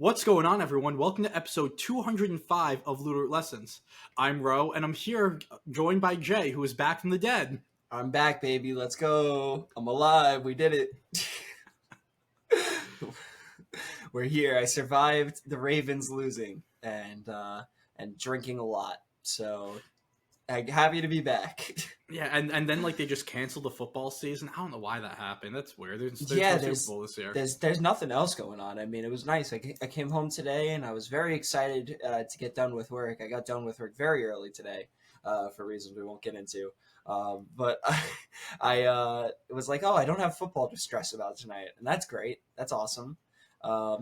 What's going on, everyone? Welcome to episode 205 of Littleroot Lessons. I'm Ro, and I'm here joined by Jay, who is back from the dead. I'm back, baby. Let's go. I'm alive. We did it. We're here. I survived the Ravens losing and drinking a lot. So I'm happy to be back. Yeah, and then they just canceled the football season. I don't know why that happened. That's weird. There's Yeah, no Super Bowl this year. There's nothing else going on. I mean, it was nice. I came home today and I was very excited to get done with work. I got done with work very early today for reasons we won't get into. But I was like, oh, I don't have football to stress about tonight. And that's great. That's awesome. So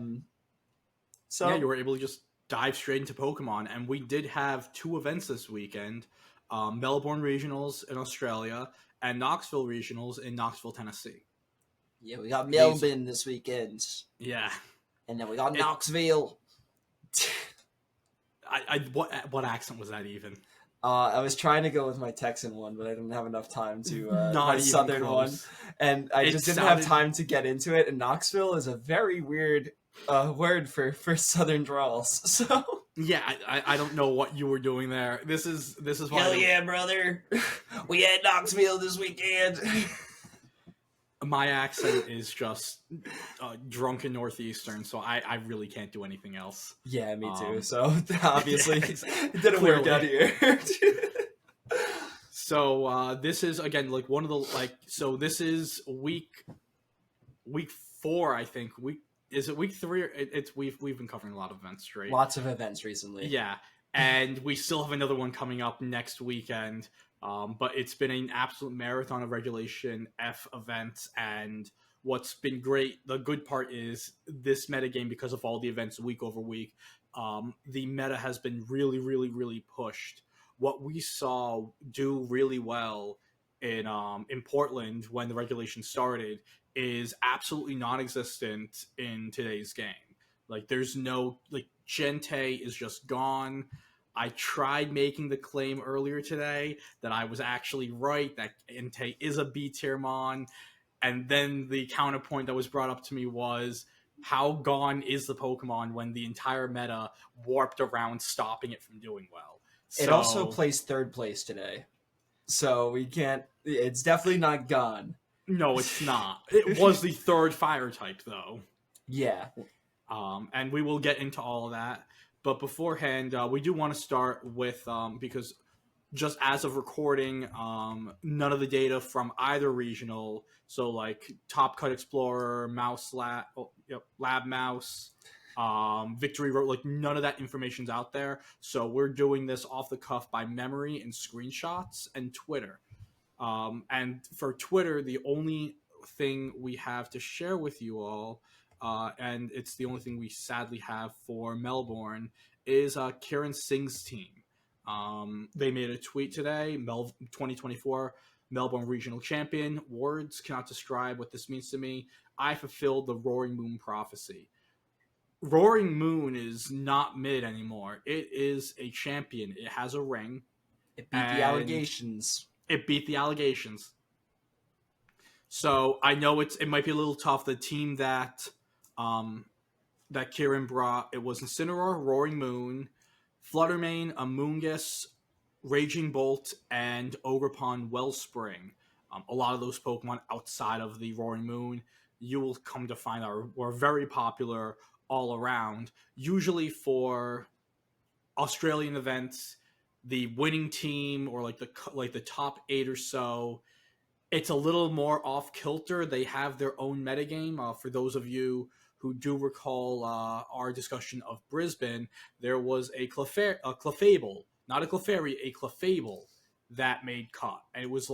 yeah, you were able to just dive straight into Pokemon. And we did have two events this weekend. Melbourne Regionals in Australia and Knoxville Regionals in Knoxville, Tennessee. Yeah, we got Melbourne this weekend. Yeah. And then we got Knoxville. What accent was that even? I was trying to go with my Texan one, but I didn't have enough time to Not my even Southern close. one, and I just didn't have time to get into it. And Knoxville is a very weird word for Southern drawls. So yeah, I don't know what you were doing there. This is why. Hell yeah, brother! We had Knoxville this weekend. My accent is just drunken Northeastern, so I really can't do anything else. Yeah, me too. So obviously, yeah, it didn't work out here. So this is again one of the So this is week 4, I think. Is it week 3? It's we've been covering a lot of events straight. Lots of events recently. Yeah, and we still have another one coming up next weekend. But it's been an absolute marathon of Regulation F events, and what's been great, the good part is this metagame, because of all the events week over week, the meta has been really, really, really pushed. What we saw do really well in Portland when the regulation started is absolutely non-existent in today's game. There's no, Gente is just gone. I tried making the claim earlier today that I was actually right, that Entei is a B-tier mon, and then the counterpoint that was brought up to me was, how gone is the Pokemon when the entire meta warped around stopping it from doing well? It also placed 3rd place today, so we can't, it's definitely not gone. No, it's not. It was the 3rd fire type, though. Yeah. And we will get into all of that. But beforehand, we do want to start with, because just as of recording, none of the data from either regional, so Top Cut Explorer, Lab Mouse, Victory Road, none of that information's out there. So we're doing this off the cuff by memory and screenshots and Twitter. And for Twitter, the only thing we have to share with you all, and it's the only thing we sadly have for Melbourne, is Kieran Singh's team. They made a tweet today, 2024 Melbourne Regional Champion. Words cannot describe what this means to me. I fulfilled the Roaring Moon prophecy. Roaring Moon is not mid anymore. It is a champion. It has a ring. It beat the allegations. It beat the allegations. So I know it might be a little tough. The team that Kieran brought, it was Incineroar, Roaring Moon, Fluttermane, Amoonguss, Raging Bolt, and Ogerpon Wellspring. A lot of those Pokemon outside of the Roaring Moon, you will come to find were very popular all around. Usually for Australian events, the winning team or the top 8 or so, it's a little more off kilter. They have their own metagame. For those of you who do recall our discussion of Brisbane, there was a Clefable, not a Clefairy, a Clefable that made cut. And it was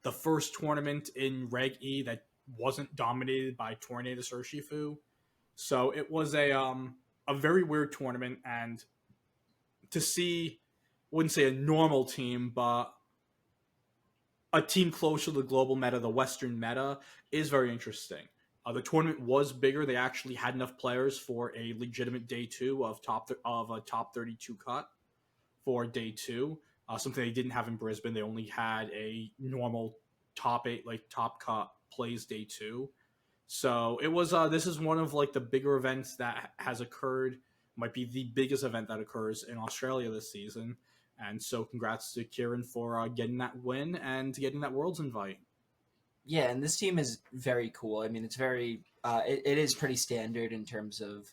the first tournament in Reg E that wasn't dominated by Tornadus Urshifu. So it was a very weird tournament, and to see, wouldn't say a normal team, but a team close to the global meta, the Western meta, is very interesting. The tournament was bigger. They actually had enough players for a legitimate day 2 of a top 32 cut for day 2. Something they didn't have in Brisbane. They only had a normal top 8, top cut plays day 2. So it was. This is one of like the bigger events that has occurred. Might be the biggest event that occurs in Australia this season. And so, congrats to Kieran for getting that win and getting that Worlds invite. Yeah, and this team is very cool. I mean, it's very it is pretty standard in terms of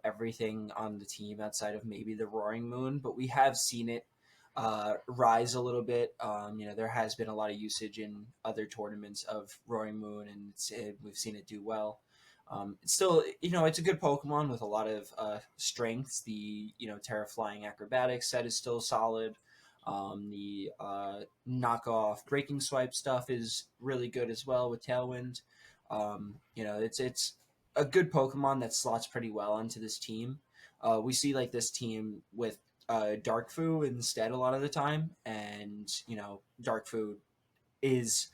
everything on the team outside of maybe the Roaring Moon, but we have seen it rise a little bit. There has been a lot of usage in other tournaments of Roaring Moon, and we've seen it do well. It's still, it's a good Pokemon with a lot of strengths. The Terra Flying Acrobatics set is still solid. The knockoff Breaking Swipe stuff is really good as well with Tailwind. It's a good Pokemon that slots pretty well onto this team. We see like this team with Darkfu instead a lot of the time, and Darkfu is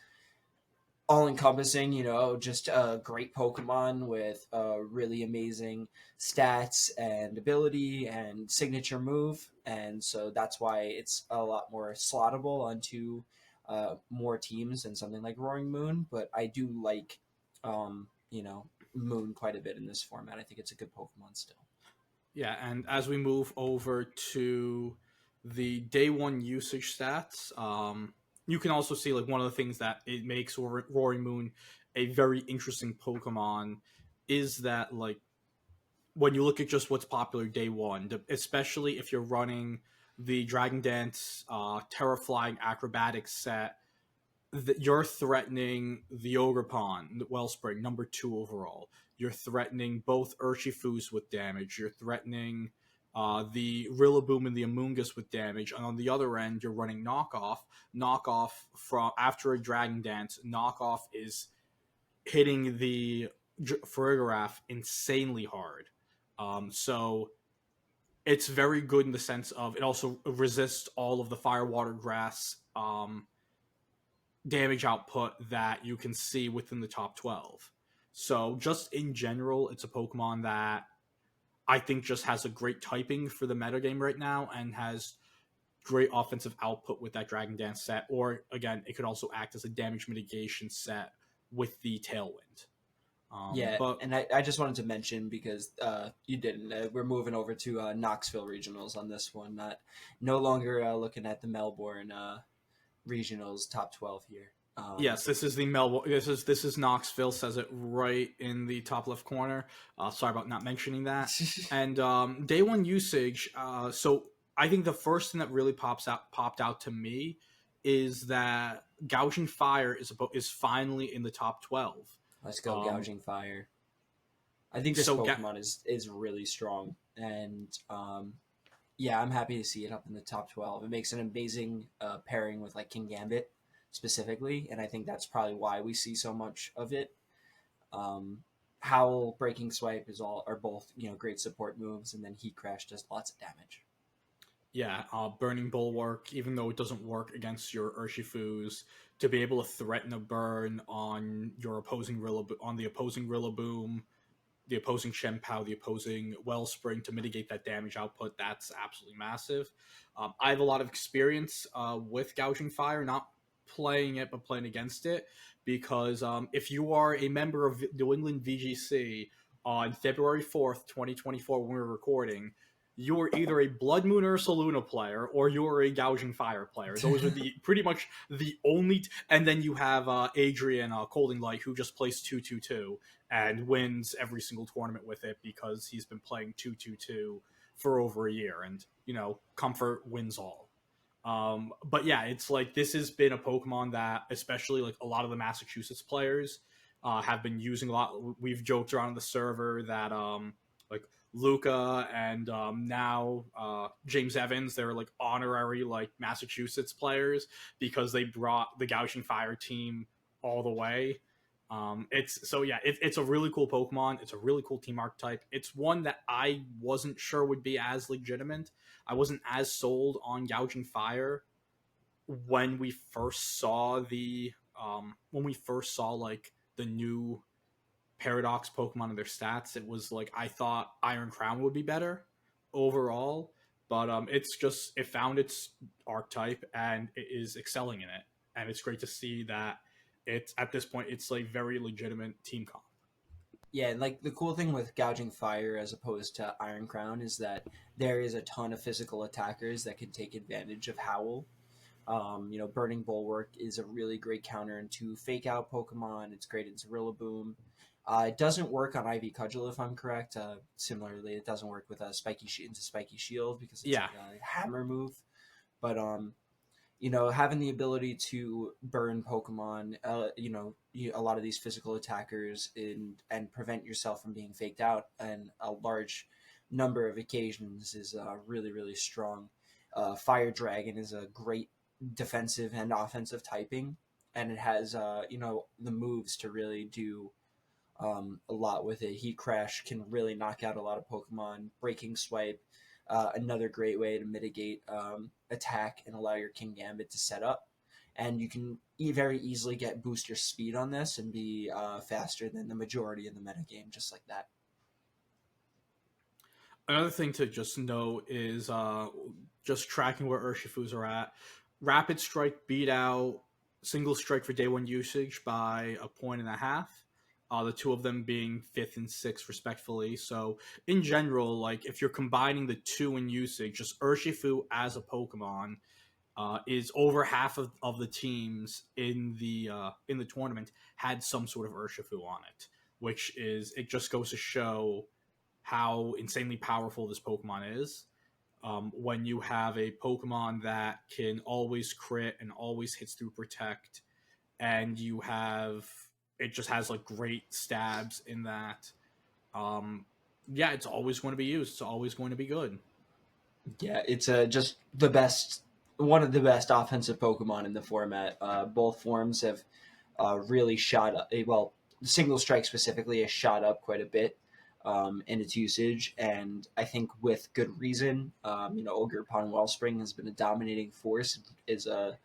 all encompassing, just a great Pokemon with really amazing stats and ability and signature move. And so that's why it's a lot more slottable onto more teams than something like Roaring Moon. But I do like, Moon quite a bit in this format. I think it's a good Pokemon still. Yeah, and as we move over to the day one usage stats, you can also see like one of the things that it makes Roaring Moon a very interesting Pokemon is that like when you look at just what's popular day one, especially if you're running the Dragon Dance Terra Flying Acrobatics set, that you're threatening the Ogerpon, the Wellspring, number 2 overall. You're threatening both Urshifus with damage. You're threatening the Rillaboom and the Amoonguss with damage. And on the other end, you're running Knockoff. Knockoff from after a Dragon Dance, Knockoff is hitting the Farigiraf insanely hard. So it's very good in the sense of it also resists all of the Fire, Water, Grass damage output that you can see within the top 12. So just in general, it's a Pokemon that I think just has a great typing for the metagame right now and has great offensive output with that Dragon Dance set. Or again, it could also act as a damage mitigation set with the Tailwind. Yeah, But and I just wanted to mention because you didn't. We're moving over to Knoxville regionals on this one. No longer looking at the Melbourne regionals top 12 here. yes, this is the Melbourne. This is Knoxville. Says it right in the top left corner. Sorry about not mentioning that. And day one usage. So I think the first thing that really popped out to me is that Gouging Fire is finally in the top 12. Let's go Um, gouging fire. I think this so Pokemon is really strong, and yeah, I'm happy to see it up in the top 12. It makes an amazing pairing with like King Gambit specifically, and I think that's probably why we see so much of it. Howl, Breaking Swipe are both great support moves, and then Heat Crash does lots of damage. Yeah, Burning Bulwark, even though it doesn't work against your Urshifus, to be able to threaten a burn on your opposing Rillaboom, the opposing Chien-Pao, the opposing Wellspring to mitigate that damage output, that's absolutely massive. I have a lot of experience with Gouging Fire, not playing it, but playing against it, because if you are a member of New England VGC on February 4th, 2024, when we were recording, you are either a Blood Moon or Saluna player, or you are a Gouging Fire player. Those are the pretty much the only. And then you have Adrian Colding Light, who just plays 2-2-2 and wins every single tournament with it because he's been playing 2-2-2 for over a year, and comfort wins all. But yeah, it's like this has been a Pokemon that, especially like a lot of the Massachusetts players, have been using a lot. We've joked around the server that like Luca and now James Evans, they're like honorary like Massachusetts players because they brought the Gouging Fire team all the way. It's a really cool Pokemon. It's a really cool team archetype. It's one that I wasn't sure would be as legitimate. I wasn't as sold on Gouging Fire when we first saw like the new Paradox Pokemon and their stats. It was like I thought Iron Crown would be better overall, but it found its archetype and it is excelling in it, and it's great to see that it's at this point it's like very legitimate team comp. Yeah, and like the cool thing with gouging fire as opposed to Iron Crown is that there is a ton of physical attackers that can take advantage of Howl. Burning Bulwark is a really great counter into Fake Out Pokemon. It's great into Rillaboom. It doesn't work on Ivy Cudgel if I'm correct. Similarly, it doesn't work with a into Spiky Shield because it's Yeah. like a hammer move. But having the ability to burn Pokemon, a lot of these physical attackers and prevent yourself from being faked out and a large number of occasions is really, really strong. Fire Dragon is a great defensive and offensive typing, and it has, the moves to really do a lot with it. Heat Crash can really knock out a lot of Pokemon. Breaking Swipe, another great way to mitigate attack and allow your King Gambit to set up. And you can very easily get booster speed on this and be faster than the majority of the metagame, just like that. Another thing to just know is just tracking where Urshifus are at. Rapid Strike beat out Single Strike for day one usage by 1.5 points. The two of them being fifth and sixth, respectfully. So, in general, like if you're combining the two in usage, just Urshifu as a Pokemon is over half of the teams in the tournament had some sort of Urshifu on it, which is it just goes to show how insanely powerful this Pokemon is. When you have a Pokemon that can always crit and always hits through Protect, and you have it just has like great stabs in that. Yeah, it's always going to be used. It's always going to be good. Yeah, it's just one of the best offensive Pokemon in the format. Both forms have really shot up. Well, Single Strike specifically has shot up quite a bit in its usage, and I think with good reason. Ogre upon Wellspring has been a dominating force. Is a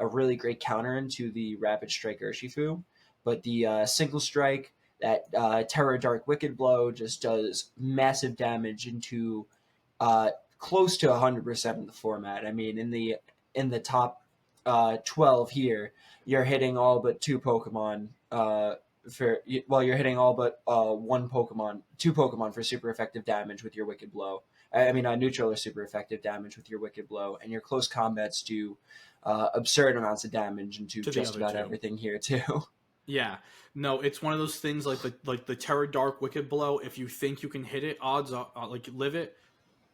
really great counter into the Rapid Strike Urshifu, but the Single Strike, that Terror Dark Wicked Blow, just does massive damage into close to 100% of the format. I mean, in the top 12 here, you're hitting all but two Pokemon. You're hitting all but two Pokemon for super effective damage with your Wicked Blow. I mean, neutral or super effective damage with your Wicked Blow, and your close combats do absurd amounts of damage into To the just other about two. everything here too. Yeah, no, it's one of those things like the Terror Dark Wicked Blow. If you think you can hit it, odds are like live it.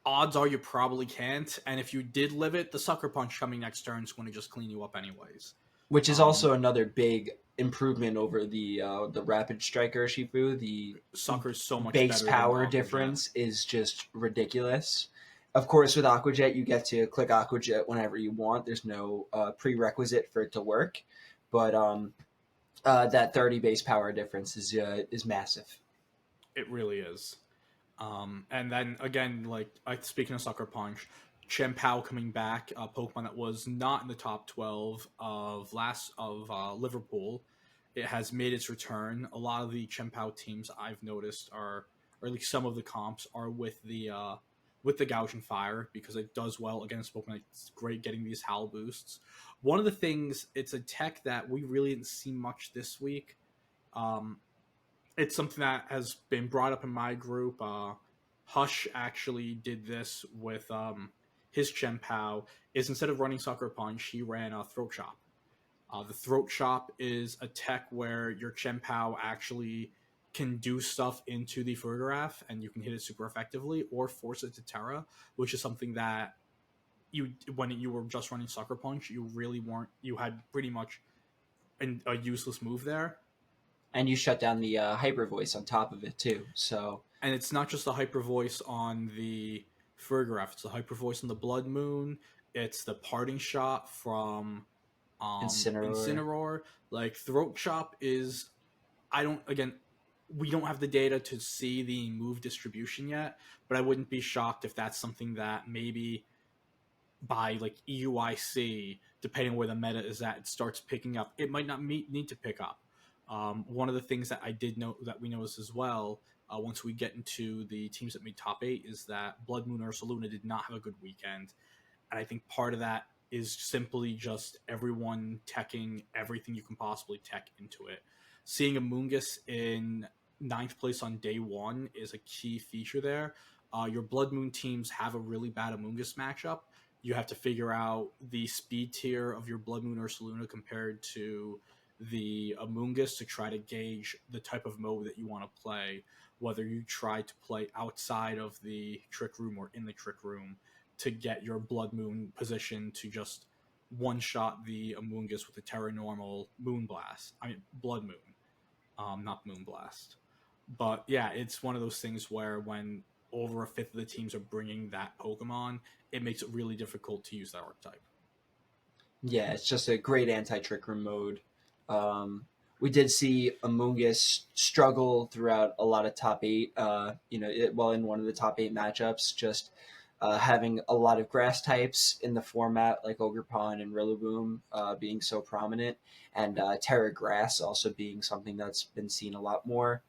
Odds are you probably can't, and if you did live it, the Sucker Punch coming next turn is going to just clean you up anyways. Which is Um, also another big improvement over the Rapid Striker Shifu. The Sucker's so much base better than power Aqua Jet. difference is just ridiculous. Of course, with Aquajet, you get to click Aquajet whenever you want. There's no prerequisite for it to work, but that 30 base power difference is massive. It really is. And then again, like speaking of Sucker Punch, Chien-Pao coming back, a Pokemon that was not in the top 12 of Liverpool. It has made its return. A lot of the Chien-Pao teams I've noticed are, or at least some of the comps, are with the Gouging Fire because it does well against Pokemon. It's great getting these Howl boosts. One of the things, it's a tech that we really didn't see much this week. Um, it's something that has been brought up in my group. Hush actually did this with his Chien-Pao. Is instead of running Sucker Punch, he ran a Throat Chop. The Throat Chop is a tech where your Chien-Pao actually can do stuff into the Fergaraf and you can hit it super effectively or force it to Terra, which is something that when you were just running Sucker Punch, you really weren't. You had pretty much a useless move there. And you shut down the Hyper Voice on top of it too. So And it's not just the hyper voice on the Fergraph, it's the hyper voice on the Blood Moon, it's the parting shot from Incineroar. Incineroar. Like Throat Chop is, I don't, again, we don't have the data to see the move distribution yet, but I wouldn't be shocked if that's something that maybe by like EUIC, depending where the meta is at, it starts picking up. It might not need to pick up. One of the things that I did know that we noticed as well, once we get into the teams that made top 8, is that Blood Moon Ursaluna did not have a good weekend, and I think part of that is simply just everyone teching everything you can possibly tech into it. Seeing a Moongus in ninth place on day one is a key feature there. Your Blood Moon teams have a really bad Amoonguss matchup. You have to figure out the speed tier of your Blood Moon Ursaluna compared to the Amoonguss to try to gauge the type of mode that you want to play, whether you try to play outside of the Trick Room or in the Trick Room to get your Blood Moon position to just one-shot the Amoonguss with a Terra Normal Moon Blast. I mean, Blood Moon, not Moon Blast. But yeah, it's one of those things where when over a fifth of the teams are bringing that Pokemon, it makes it really difficult to use that archetype. Yeah, it's just a great anti-trick room mode. We did see Amoonguss struggle throughout a lot of top eight. In one of the top eight matchups, just having a lot of grass types in the format, like Ogerpon and Rillaboom being so prominent, and Terra Grass also being something that's been seen a lot more.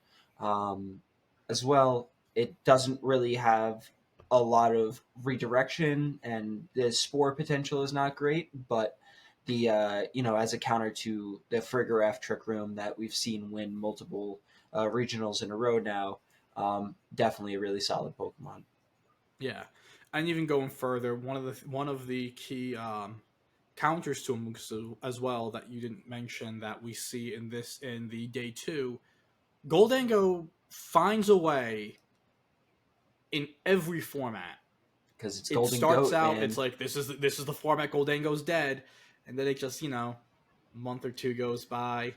As well, it doesn't really have a lot of redirection, and the spore potential is not great, but the as a counter to the Frigoraph Trick Room that we've seen win multiple regionals in a row now, definitely a really solid Pokemon. Yeah, and even going further, one of the key counters to Amoonguss as well that you didn't mention that we see in the day two, Goldango finds a way in every format. Because it's It Golden starts Goat, out, man. it's like this is the format. Goldango's dead, and then it just a month or two goes by,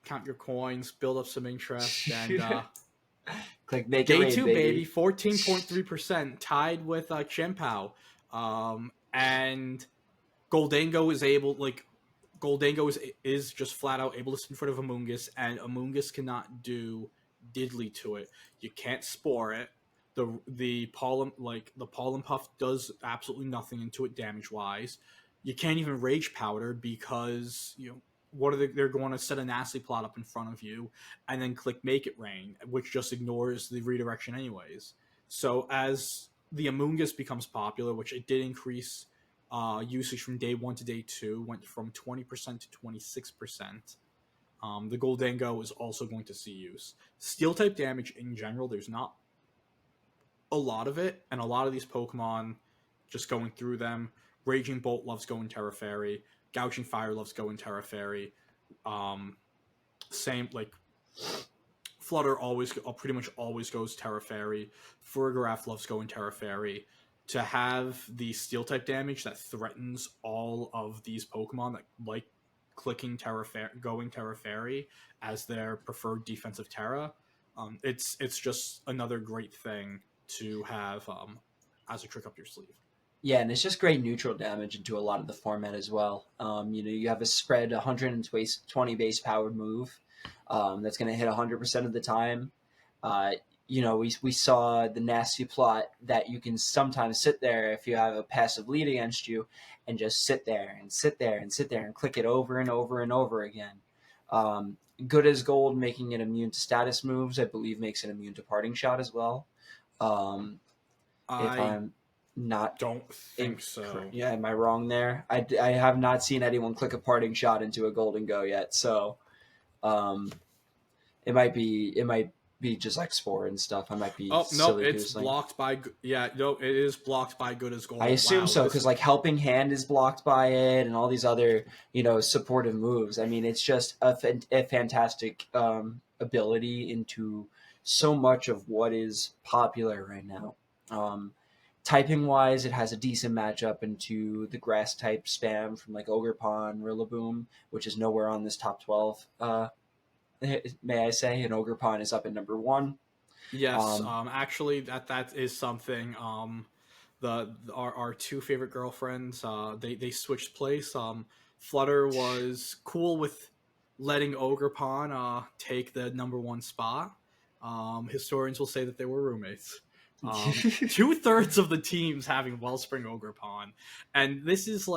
count your coins, build up some interest, and Click make it day rain, two, baby. baby, 14.3%, tied with Chimpao, and Goldango is able Goldango is just flat out able to sit in front of Amoonguss, and Amoonguss cannot do diddly to it. You can't spore it. The pollen puff does absolutely nothing into it damage wise. You can't even rage powder because they're going to set a nasty plot up in front of you and then click make it rain, which just ignores the redirection anyways. So as the Amoonguss becomes popular, which it did increase usage from day one to day two, went from 20% to 26%. The Goldango is also going to see use. Steel type damage in general, there's not a lot of it, and a lot of these Pokemon, just going through them, Raging Bolt loves going Terra Fairy, Gouging Fire loves going Terra Fairy. Same Flutter pretty much always goes Terra Fairy. Farigiraf loves going Terra Fairy. To have the Steel type damage that threatens all of these Pokemon that like clicking going Terra Fairy as their preferred defensive Terra, it's just another great thing to have as a trick up your sleeve. Yeah, and it's just great neutral damage into a lot of the format as well. You have a spread 120 base power move that's going to hit 100% of the time. We saw the nasty plot that you can sometimes sit there if you have a passive lead against you and just sit there and sit there and sit there and click it over and over and over again. Good as Gold, making it immune to status moves, I believe makes it immune to Parting Shot as well. If I'm not don't think so. Yeah, am I wrong there? I have not seen anyone click a Parting Shot into a Golden Go yet, so it might be just like Spore and stuff. I might be silly it's goosling. blocked by it is blocked by Good as Gold. I assume so, because like Helping Hand is blocked by it and all these other supportive moves. I mean, it's just a fantastic ability into so much of what is popular right now. Typing wise, it has a decent matchup into the grass type spam from like Ogerpon, Rillaboom, which is nowhere on this top 12. May I say, and Ogerpon is up at number 1. Yes, actually, that is something. Our two favorite girlfriends, they switched place. Flutter was cool with letting Ogerpon take the number 1 spot. Historians will say that they were roommates. 2/3 of the teams having Wellspring Ogerpon, and this is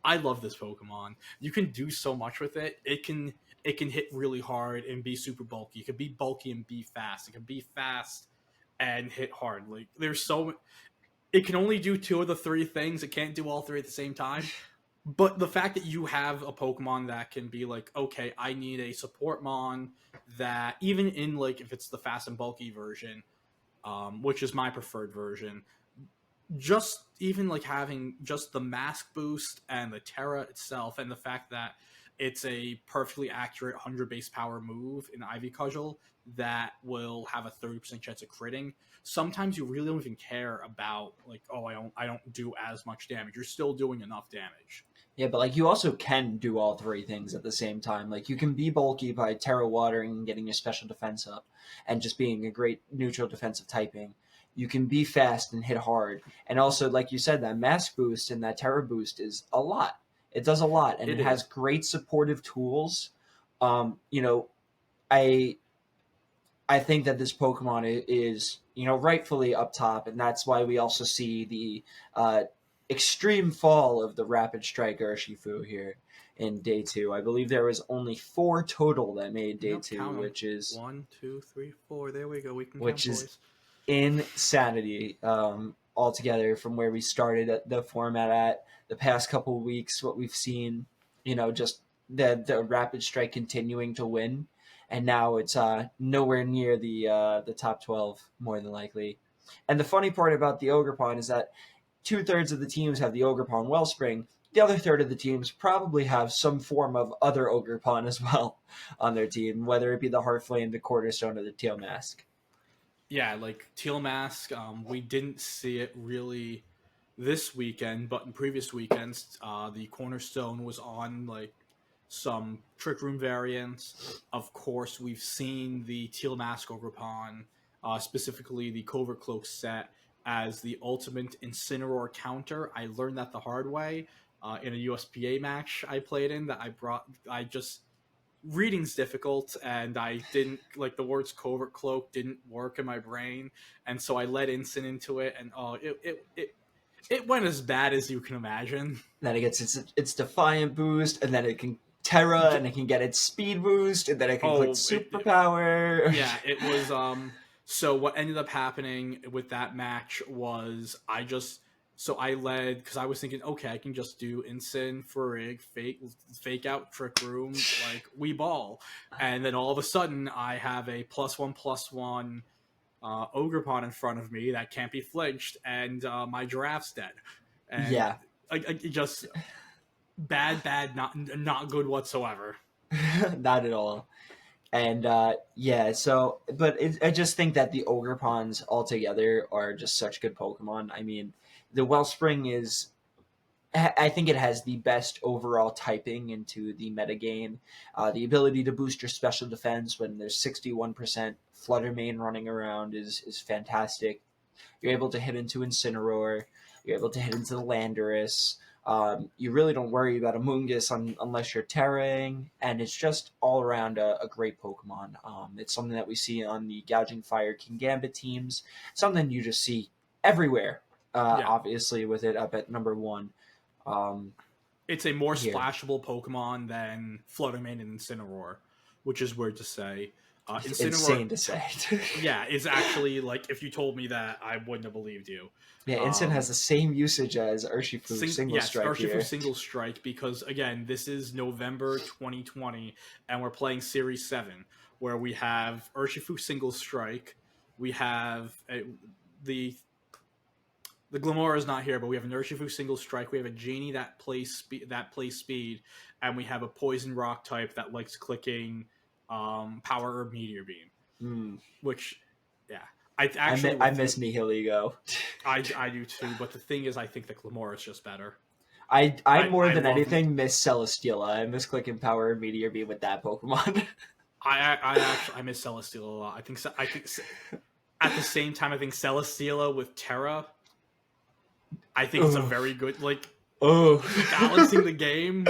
I love this Pokemon. You can do so much with it. It can hit really hard and be super bulky. It can be bulky and be fast. It can be fast and hit hard. It can only do 2 of the 3 things. It can't do all 3 at the same time. But the fact that you have a Pokemon that can be like, okay, I need a support mon that even in like if it's the fast and bulky version, which is my preferred version, just even like having just the mask boost and the Terra itself, and the fact that it's a perfectly accurate 100 base power move in Ivy Cudgel that will have a 30% chance of critting. Sometimes you really don't even care about like, oh, I don't do as much damage. You're still doing enough damage. Yeah, but like you also can do all three things at the same time. Like you can be bulky by Terra Watering and getting your special defense up and just being a great neutral defensive typing. You can be fast and hit hard. And also, like you said, that mask boost and that Terra boost is a lot. It does a lot, and It it has is. great supportive tools. You know, I I think that this Pokemon is, rightfully up top, and that's why we also see the extreme fall of the Rapid Strike Urshifu here in day two. I believe there was only four total that made day Yep, two, count them. which is One, two, three, four. There we go. We can count which is boys. insanity altogether from where we started at the format at the past couple of weeks. What we've seen, just the Rapid Strike continuing to win, and now it's nowhere near the top 12 more than likely. And the funny part about the Ogerpon is that 2/3 of the teams have the Ogerpon Wellspring. The other third of the teams probably have some form of other Ogerpon as well on their team, whether it be the Heartflame, the Quarterstone, or the Teal Mask. Yeah, like Teal Mask, we didn't see it really this weekend, but in previous weekends, the Cornerstone was on like some Trick Room variants. Of course, we've seen the Teal Mask Ogerpon, specifically the Covert Cloak set, as the ultimate Incineroar counter. I learned that the hard way in a USPA match I played in. I just reading's difficult, and I didn't like the words Covert Cloak didn't work in my brain, and so I let Incin into it, and it went as bad as you can imagine. Then it gets its Defiant boost, and then it can Terra, and it can get its Speed boost, and then it can click Oh, Superpower. yeah, it was. So what ended up happening with that match was I led because I was thinking, okay, I can just do Incin, Farig, fake out Trick Room, like we ball, and then all of a sudden I have a +1/+1 Ogerpon in front of me that can't be flinched, and my giraffe's dead, and Yeah, just bad, not good whatsoever. not at all. And yeah, so I just think that the Ogerpons altogether are just such good Pokemon. I mean, the Wellspring is. I think it has the best overall typing into the metagame. The ability to boost your special defense when there's 61% Flutter Mane running around is fantastic. You're able to hit into Incineroar. You're able to hit into the Landorus. You really don't worry about a Mungus unless you're terraing, and it's just all around a great Pokemon. It's something that we see on the Gouging Fire King Gambit teams, something you just see everywhere, Yeah, obviously, with it up at number one it's a more here. splashable Pokemon than Fluttermane and Incineroar, which is weird to say. Incineroar, Insane to say. yeah, it's actually like if you told me that, I wouldn't have believed you. Yeah, Instant has Um, the same usage as Urshifu single yes, strike Urshifu here. Single Strike, because again, this is November 2020, and we're playing Series 7, where we have Urshifu Single Strike, we have the the Glamora is not here, but we have an Urshifu Single Strike. We have a Genie that plays speed, and we have a Poison Rock type that likes clicking Power or Meteor Beam. Mm. Which, yeah, I actually I with miss Nihiligo. I do too. But the thing is, I think the Glamora is just better. I more I than love. anything miss Celesteela. I miss clicking Power and Meteor Beam with that Pokemon. I actually I miss Celesteela a lot. I think at the same time, I think Celesteela with Terra. I think it's a Oh, very good like oh. balancing the game.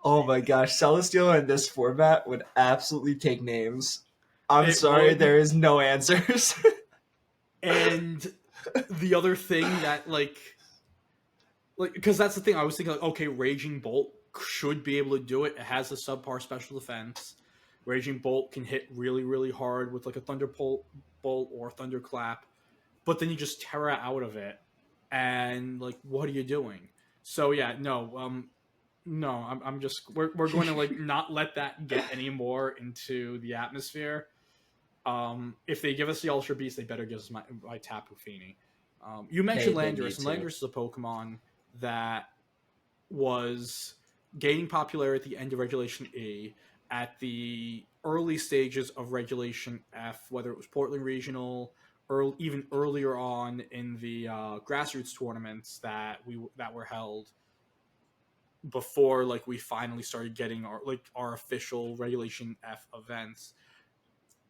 Oh my gosh, Celesteela in this format would absolutely take names. I'm It sorry, would. there is no answers. And the other thing that because that's the thing I was thinking, like, okay, Raging Bolt should be able to do it. It has a subpar special defense. Raging Bolt can hit really, really hard with like a Thunderbolt or Thunderclap, but then you just Terra out of it, and like, what are you doing? So yeah, no, I'm just we're going to like not let that get any more into the atmosphere. If they give us the Ultra Beast, they better give us my Tapu Fini. You mentioned They Landorus, need and to. Landorus is a Pokemon that was gaining popularity at the end of Regulation E, at the early stages of Regulation F, whether it was Portland Regional or even earlier on in the grassroots tournaments that were held before like we finally started getting our official Regulation F events.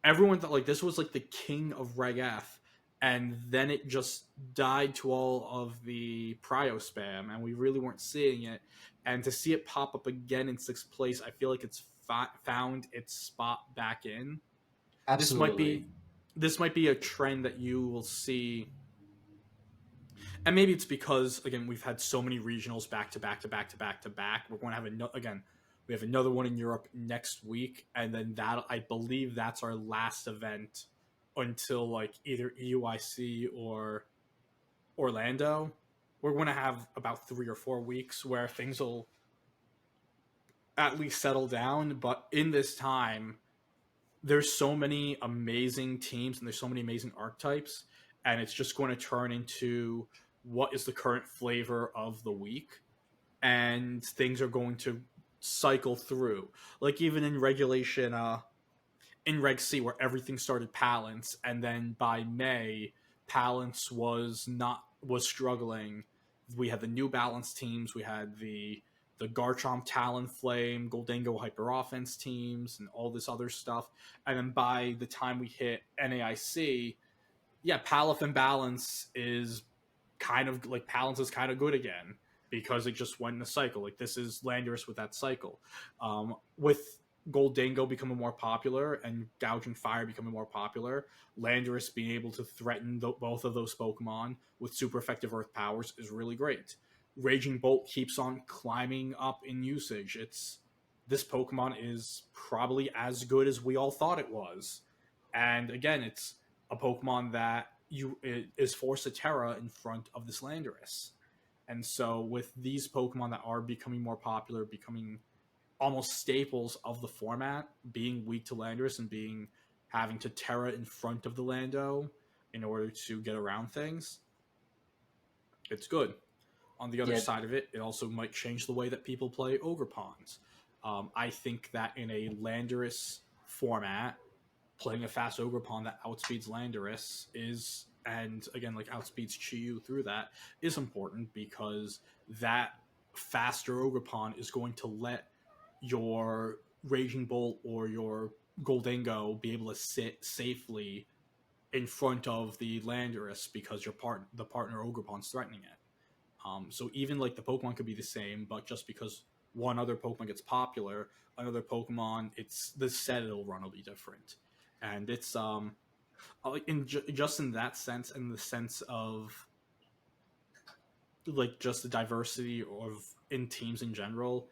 Everyone thought like this was like the king of Reg F, and then it just died to all of the prio spam, and we really weren't seeing it. And to see it pop up again in sixth place, I feel like it's found its spot back in. This might Absolutely. be this might be a trend that you will see, and maybe it's because again we've had so many regionals back to back to back to back to back. We're going to have again. We have another one in Europe next week, and then that I believe that's our last event until like either EUIC or Orlando. We're going to have about 3 or 4 weeks where things will at least settle down. But in this time, there's so many amazing teams and there's so many amazing archetypes, and it's just going to turn into what is the current flavor of the week, and things are going to cycle through. Like even in regulation, in Reg C, where everything started Palance, and then by May, Palance was struggling. We had the New Balance teams. We had the Garchomp Talonflame, Goldango Hyper Offense teams, and all this other stuff. And then by the time we hit NAIC, yeah, Palaf and Balance is kind of like Palance is kind of good again because it just went in a cycle. Like this is Landorus with that cycle. With Goldango becoming more popular and Gouging Fire becoming more popular, Landorus being able to threaten both of those Pokemon with super effective Earth powers is really great. Raging Bolt keeps on climbing up in usage. This Pokemon is probably as good as we all thought it was. And again, it's a Pokemon that is Force of Terra in front of this Landorus. And so with these Pokemon that are becoming more popular, becoming almost staples of the format, being weak to Landorus and being having to Terra in front of the Lando in order to get around things, it's good. On the other Yeah, side of it, it also might change the way that people play Ogre Pawns. I think that in a Landorus format, playing a fast Ogre Pawn that outspeeds Landorus is, and again, like outspeeds Chiyu through that, is important because that faster Ogre Pawn is going to let your Raging Bolt or your Goldango be able to sit safely in front of the Landorus because the partner Ogre Pawn's threatening it. So even like the Pokemon could be the same, but just because one other Pokemon gets popular, another Pokemon, it's the set it'll run will be different, and it's like just in that sense, in the sense of like just the diversity of in teams in general.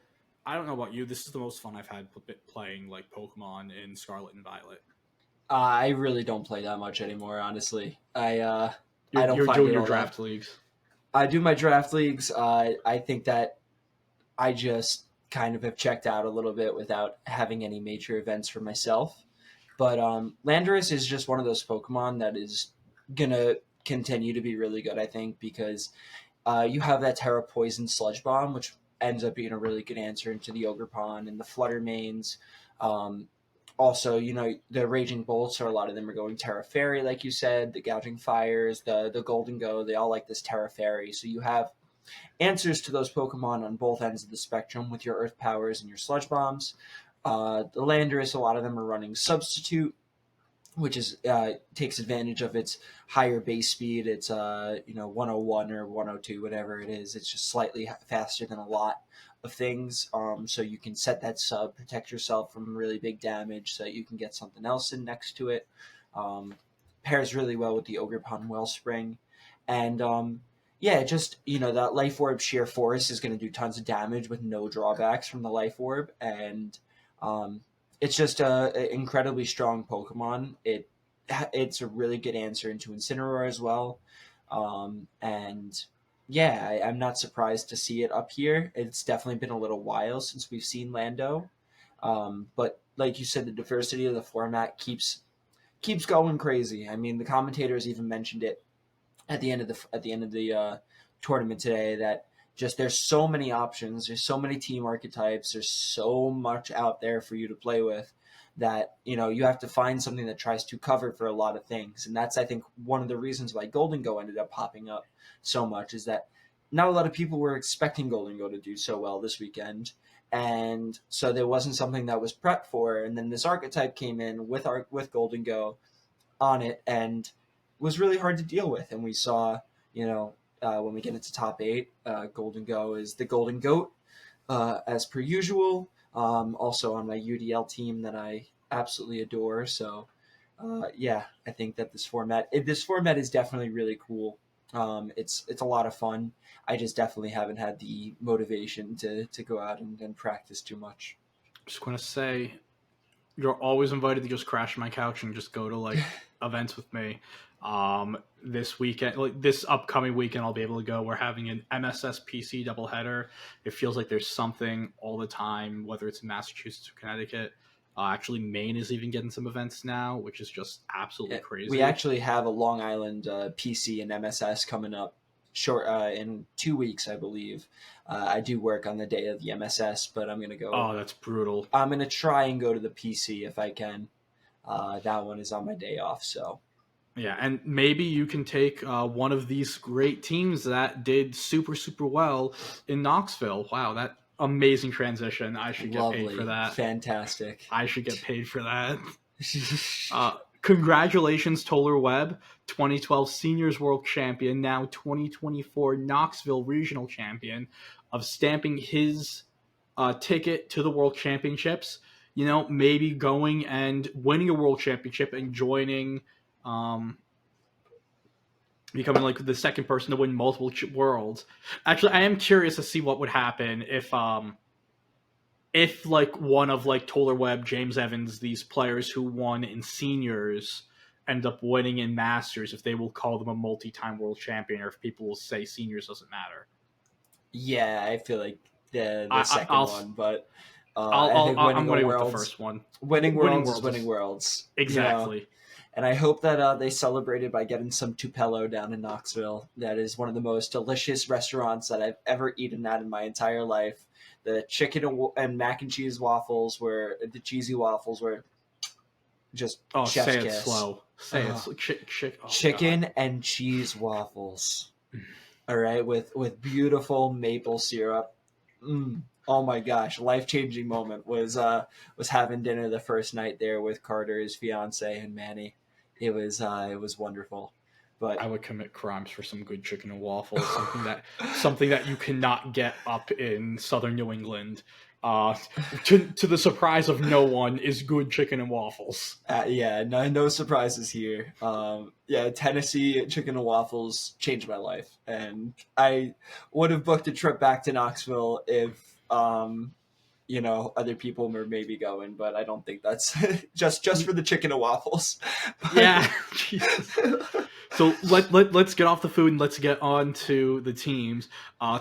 I don't know about you. This is the most fun I've had playing like Pokemon in Scarlet and Violet. I really don't play that much anymore. Honestly, I don't You're find doing it your all that. draft leagues. I do my draft leagues. I think that I just kind of have checked out a little bit without having any major events for myself. But Landorus is just one of those Pokemon that is gonna continue to be really good. I think because you have that Terra Poison Sludge Bomb, which ends up being a really good answer into the Ogre Pond and the Flutter Mains. Um, Also, the Raging Bolts, or a lot of them are going Terra Fairy, like you said, the Gouging Fires, the Golden Go, they all like this Terra Fairy. So you have answers to those Pokemon on both ends of the spectrum with your Earth Powers and your Sludge Bombs. The Landorus, a lot of them are running Substitute, which is takes advantage of its higher base speed. It's 101 or 102, whatever it is. It's just slightly faster than a lot of things. So you can set that sub, protect yourself from really big damage, so that you can get something else in next to it. Pairs really well with the Ogerpon Wellspring, and yeah, just that Life Orb Sheer Force is going to do tons of damage with no drawbacks from the Life Orb, and it's just an incredibly strong Pokemon. It's a really good answer into Incineroar as well, and yeah, I'm not surprised to see it up here. It's definitely been a little while since we've seen Lando, but like you said, the diversity of the format keeps going crazy. I mean, the commentators even mentioned it at the end of the tournament today that just there's so many options, there's so many team archetypes, there's so much out there for you to play with that you have to find something that tries to cover for a lot of things, and that's I think one of the reasons why Golden Go ended up popping up so much is that not a lot of people were expecting Golden Go to do so well this weekend. And so there wasn't something that was prepped for, and then this archetype came in with Golden Go on it and was really hard to deal with. And we saw, when we get into top eight, Golden Go is the Golden Goat, as per usual. Also on my UDL team that I absolutely adore. So, yeah, I think that this format is definitely really cool. It's a lot of fun. I just definitely haven't had the motivation to go out and practice too much. Just going to say, you're always invited to just crash my couch and just go to like events with me. This weekend, like this upcoming weekend, I'll be able to go. We're having an MSS PC doubleheader. It feels like there's something all the time, whether it's in Massachusetts or Connecticut. Actually, Maine is even getting some events now, which is just absolutely crazy. We actually have a Long Island PC and MSS coming up in 2 weeks, I believe. I do work on the day of the MSS, but I'm gonna go. Oh, that's brutal. I'm gonna try and go to the PC if I can. That one is on my day off, so. Yeah, and maybe you can take one of these great teams that did super, super well in Knoxville. Wow, that amazing transition. I should get paid for that. Fantastic. I should get paid for that. Congratulations, Toler Webb, 2012 Seniors World Champion, now 2024 Knoxville Regional Champion, of stamping his ticket to the World Championships. Maybe going and winning a World Championship and joining, becoming like the second person to win multiple worlds. Actually, I am curious to see what would happen if like one of like Toler Webb, James Evans, these players who won in seniors end up winning in masters, if they will call them a multi-time world champion, or if people will say seniors doesn't matter. Yeah, I feel like the second one, but I'm going to go with the first one. Winning worlds is winning worlds. Exactly. And I hope that they celebrated by getting some Tupelo down in Knoxville. That is one of the most delicious restaurants that I've ever eaten at in my entire life. The chicken and mac and cheese waffles the cheesy waffles were just chef's say kiss. It slow. Say it. Chicken and cheese waffles. All right, with beautiful maple syrup. Oh my gosh, life-changing moment was having dinner the first night there with Carter, his fiance, and Manny. It was wonderful. But I would commit crimes for some good chicken and waffles, something that you cannot get up in southern New England. To the surprise of no one, is good chicken and waffles. Yeah, no surprises here. Tennessee chicken and waffles changed my life, and I would have booked a trip back to Knoxville if other people were maybe going, but I don't think that's just for the chicken and waffles. Yeah. So let's get off the food and let's get on to the teams.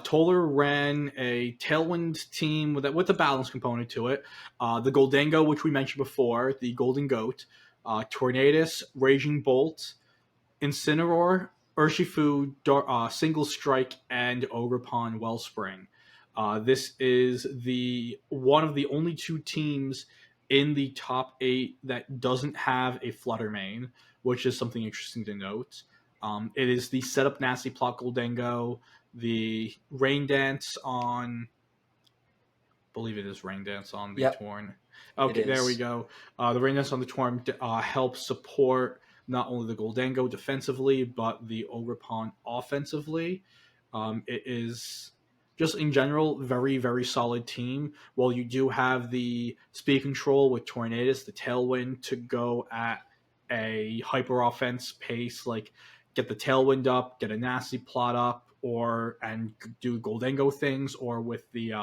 Toler ran a Tailwind team with a balance component to it. The Goldango, which we mentioned before, the Golden Goat, Tornadus, Raging Bolt, Incineroar, Urshifu, Single Strike, and Ogerpon Wellspring. This is one of the only two teams in the top 8 that doesn't have a Flutter main, which is something interesting to note. It is the Setup Nasty Plot Goldango, the Rain Dance on... I believe it is Rain Dance on the Torn. Okay, there we go. The Rain Dance on the Torn helps support not only the Goldango defensively, but the Ogerpon offensively. It is... just in general, very, very solid team. While you do have the speed control with Tornadus, the Tailwind to go at a hyper offense pace, like get the Tailwind up, get a Nasty Plot up, and do Goldango things, or with the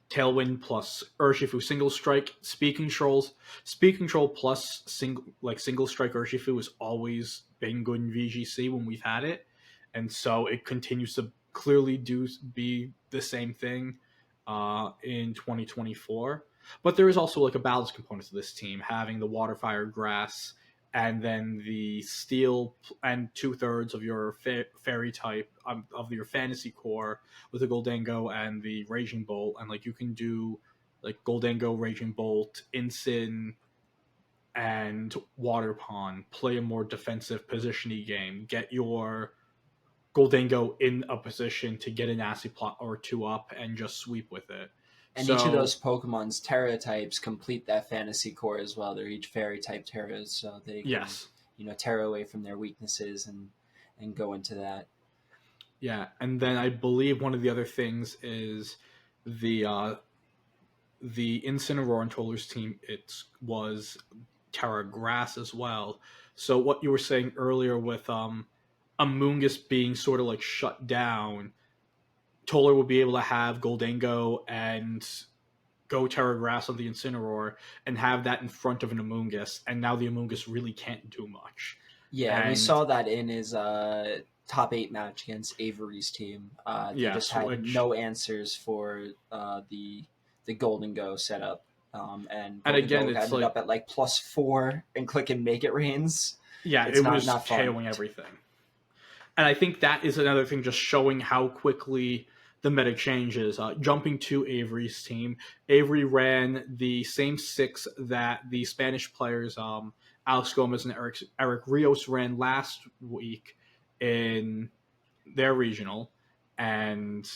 Tailwind plus Urshifu Single Strike, Speed Control plus Single Strike Urshifu has always been good in VGC when we've had it. and so it continues to clearly be the same thing in 2024. But there is also like a balance component to this team, having the water, fire, grass, and then the steel and 2/3 of your fairy type of your fantasy core with the Goldango and the Raging Bolt, and like you can do like Goldango, Raging Bolt, Incin, and Water Pawn, play a more defensive positiony game, get your Goldango in a position to get a nasty plot or two up and just sweep with it. And each of So those Pokemon's Terra types complete that fantasy core as well. They're each fairy type Terras, so they can, yes, Terra away from their weaknesses and go into that. yeah, and then I believe one of the other things is the Incineroar and Toler's team. It was Terra Grass as well. So what you were saying earlier with Amoonguss being sort of like shut down, Toler would be able to have Goldango and go Terra Grass on the Incineroar and have that in front of an Amoonguss, and now the Amoonguss really can't do much. Yeah, And we saw that in his top 8 match against Avery's team. They just had no answers for the Goldango setup. And again, Goldango it's ended up at like +4 and click and make it rains. Yeah, it's it was not fun. KOing everything. And I think that is another thing, just showing how quickly the meta changes. Jumping to Avery's team, Avery ran the same 6 that the Spanish players, Alex Gomez and Eric Rios, ran last week in their regional, and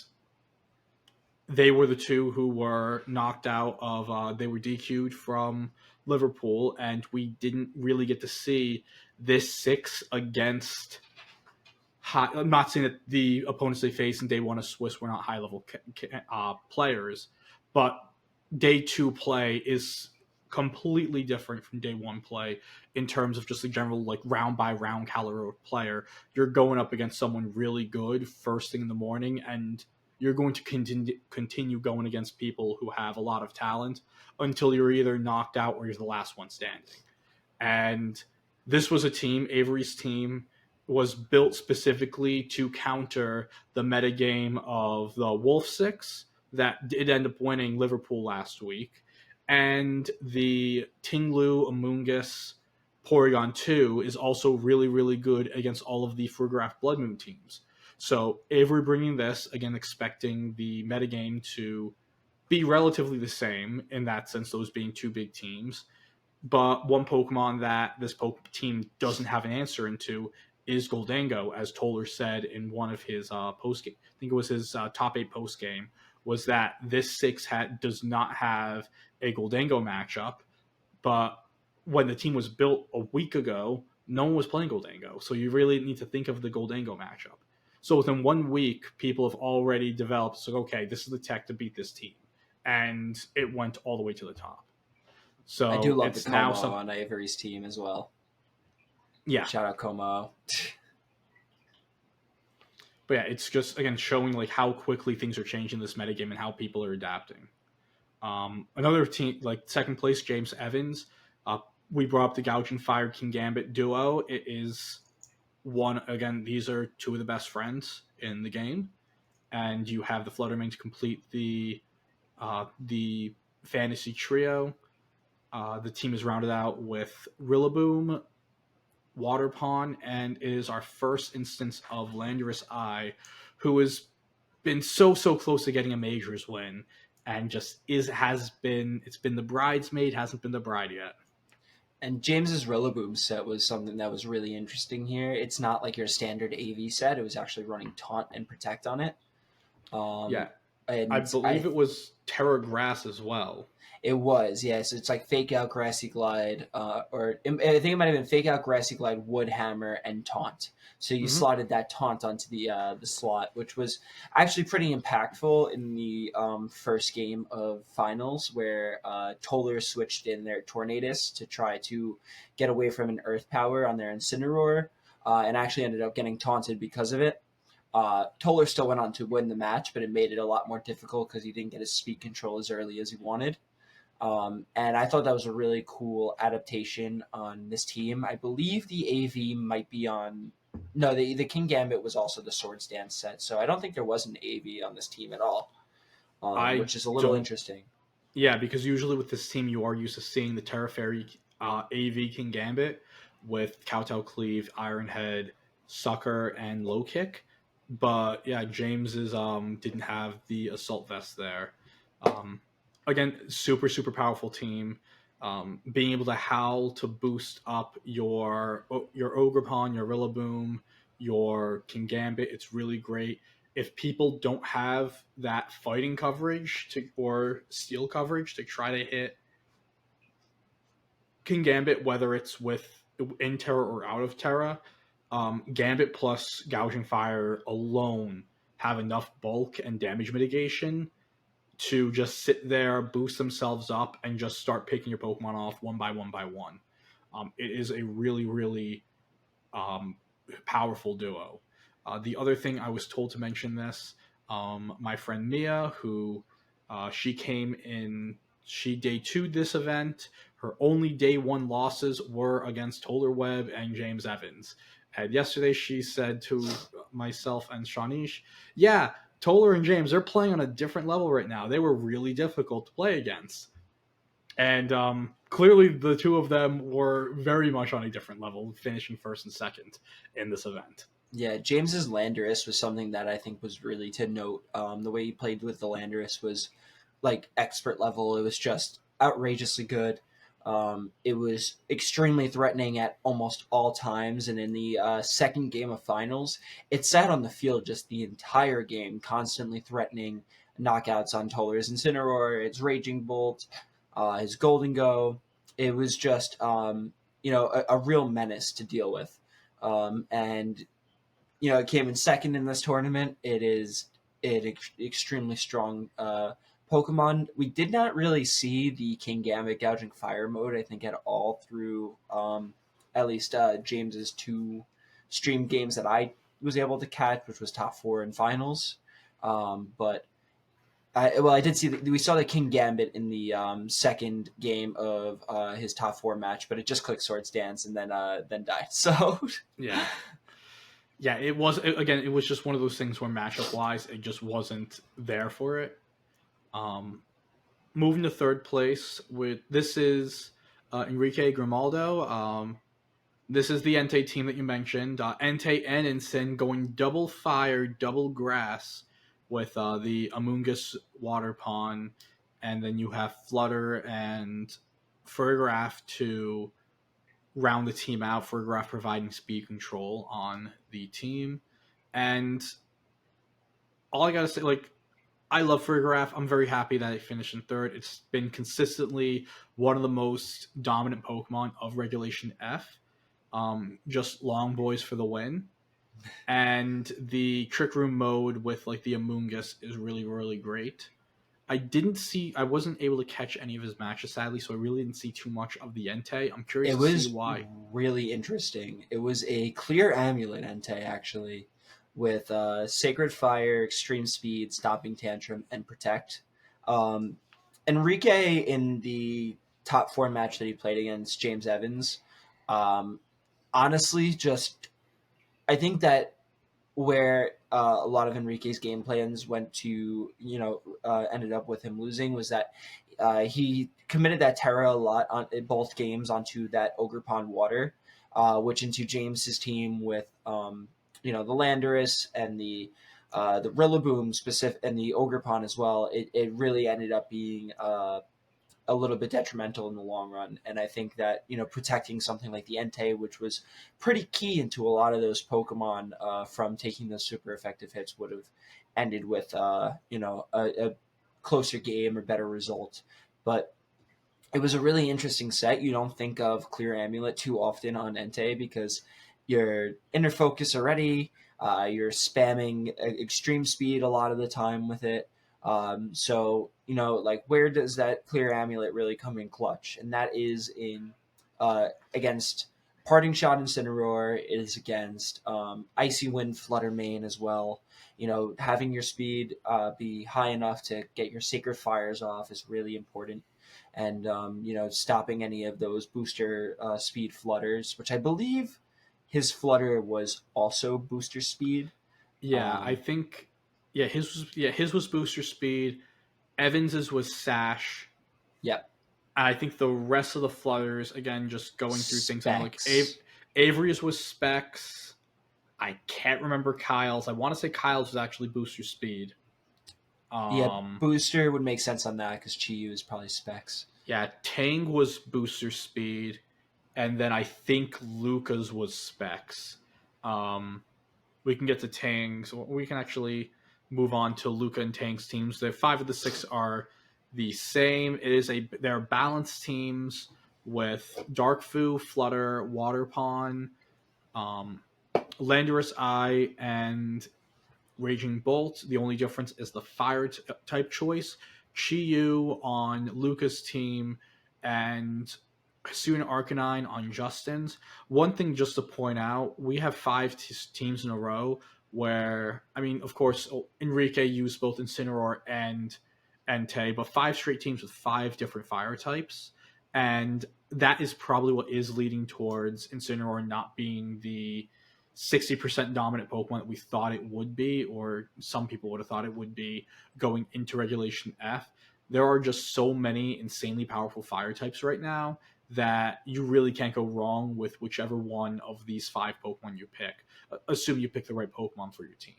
they were the 2 who were knocked out of. They were DQ'd from Liverpool, and we didn't really get to see this 6 against. I'm not saying that the opponents they faced in day 1 of Swiss were not high level players, but day 2 play is completely different from day 1 play in terms of just the general like round by round caliber of player. You're going up against someone really good first thing in the morning, and you're going to continue going against people who have a lot of talent until you're either knocked out or you're the last one standing. And this was a team, Avery's team, was built specifically to counter the metagame of the Wolf 6 that did end up winning Liverpool last week, and the Tinglu, Amoonguss, Porygon 2 is also really, really good against all of the Frugraph Blood Moon teams. So Avery bringing this, again, expecting the metagame to be relatively the same in that sense, those being 2 big teams. But one Pokemon that this team doesn't have an answer into is Goldango, as Toler said in one of his post game. I think it was his top 8 post game. Was that this 6 does not have a Goldango matchup, but when the team was built a week ago, no one was playing Goldango, so you really need to think of the Goldango matchup. So within 1 week, people have already developed. So okay, this is the tech to beat this team, and it went all the way to the top. So I do love it's the now Como on Avery's team as well. Yeah. Shout out Como. But yeah, it's just, again, showing like how quickly things are changing this metagame and how people are adapting. Another team, like second place, James Evans. We brought up the Gouging Fire King Gambit duo. It is one, again, these are 2 of the best friends in the game. And you have the Fluttermane to complete the fantasy trio. The team is rounded out with Rillaboom, Water Pawn, and it is our first instance of Landorus I, who has been so close to getting a majors win, and just it's been the bridesmaid, hasn't been the bride yet. And James's Rillaboom set was something that was really interesting here. It's not like your standard AV set. It was actually running Taunt and Protect on it. Yeah. And I believe it was Terra Grass as well. It was, yeah. So it's like Fake Out, Grassy Glide, or I think it might have been Fake Out, Grassy Glide, Wood Hammer, and Taunt. So you slotted that Taunt onto the slot, which was actually pretty impactful in the first game of finals, where Toler switched in their Tornadus to try to get away from an Earth Power on their Incineroar, and actually ended up getting taunted because of it. Toler still went on to win the match, but it made it a lot more difficult because he didn't get his speed control as early as he wanted. And I thought that was a really cool adaptation on this team. I believe the AV might be on No, the King Gambit was also the Swords Dance set, so I don't think there was an AV on this team at all, I which is a little don't. interesting. Yeah, because usually with this team, you are used to seeing the Terra Fairy AV King Gambit with Kowtow Cleave, Ironhead, Sucker, and Low Kick. But yeah, James's didn't have the Assault Vest there. Um, Again, super powerful team. Being able to howl to boost up your Ogerpon, your Rillaboom, your King Gambit, it's really great. If people don't have that fighting coverage or steel coverage to try to hit King Gambit, whether it's with in Terra or out of Terra, Gambit plus Gouging Fire alone have enough bulk and damage mitigation to just sit there, boost themselves up, and just start picking your Pokemon off one by one by one. It is a really um, powerful duo. The other thing I was told to mention this, my friend Mia, who she came in, she day 2'd this event. Her only day 1 losses were against Toler Webb and James Evans. And yesterday she said to myself and Shanish, yeah, Toler and James, they're playing on a different level right now. They were really difficult to play against. And clearly, the two of them were very much on a different level, finishing first and second in this event. Yeah, James's Landorus was something that I think was really to note. The way he played with the Landorus was like expert level. It was just outrageously good. It was extremely threatening at almost all times, and in the second game of finals, it sat on the field just the entire game, constantly threatening knockouts on Toler's Incineroar, its Raging Bolt, his Golden Go. It was just a real menace to deal with, and it came in second in this tournament. It is extremely strong Pokemon. We did not really see the King Gambit Gouging Fire mode, I think, at all through at least James's 2 stream games that I was able to catch, which was top 4 and finals. But I did see we saw the King Gambit in the second game of his top 4 match, but it just clicked Swords Dance and then died. So Yeah. Yeah, it was again. It was just one of those things where matchup wise, it just wasn't there for it. Um, Moving to third place with this is Enrique Grimaldo. This is the Entei team that you mentioned. Entei and Ensign going double fire, double grass with the Amoonguss Water Pond, and then you have Flutter and Furgraf to round the team out. Furgraf providing speed control on the team. And all I gotta say, like, I love Furgraf. I'm very happy that it finished in third. It's been consistently one of the most dominant Pokemon of Regulation F. Just long boys for the win. And the Trick Room mode with like the Amoonguss is really great. I wasn't able to catch any of his matches sadly, so I really didn't see too much of the Entei. I'm curious it to was see why. really interesting. It was a clear amulet Entei actually, with Sacred Fire, Extreme Speed, Stopping Tantrum, and Protect. Um, Enrique in the top 4 match that he played against James Evans, um, honestly, just I think that where a lot of Enrique's game plans went to, ended up with him losing was that he committed that Terra a lot on in both games onto that Ogre Pond water, which into James's team with the Landorus and the Rillaboom specific and the Ogre Pond as well. It really ended up being a little bit detrimental in the long run. And I think that, protecting something like the Entei, which was pretty key into a lot of those Pokemon from taking those super effective hits, would have ended with, a closer game or better result. But it was a really interesting set. You don't think of Clear Amulet too often on Entei because you're inner focus already. You're spamming extreme speed a lot of the time with it. So, like, where does that Clear Amulet really come in clutch? And that is in against Parting Shot Incineroar. It is against Icy Wind Flutter Mane as well. Having your speed be high enough to get your Sacred Fires off is really important. And, stopping any of those booster speed flutters, which I believe his Flutter was also booster speed. Yeah, I think his was booster speed. Evans's was sash. Yep. And I think the rest of the flutters, again, just going through things, I'm like Specs. Avery's was specs. I can't remember Kyle's. I want to say Kyle's was actually booster speed. Yeah, Um, booster would make sense on that because Chiyu is probably specs. yeah, Tang was booster speed, and then I think Luca's was specs. Um, we can get to Tang's. We can actually move on to Luca and Tang's teams. The 5 of the 6 are the same. They're balanced teams with Darkfu, Flutter, Water Pawn, um, Landorus Eye, and Raging Bolt. The only difference is the fire type choice. Chi-Yu on Luca's team and Hasuna Arcanine on Justin's. One thing just to point out, we have 5 teams in a row where, I mean, of course, Enrique used both Incineroar and Entei, but 5 straight teams with 5 different fire types. And that is probably what is leading towards Incineroar not being the 60% dominant Pokemon that we thought it would be, or some people would have thought it would be going into Regulation F. There are just so many insanely powerful fire types right now that you really can't go wrong with whichever one of these 5 Pokemon you pick. Assume you pick the right Pokemon for your team.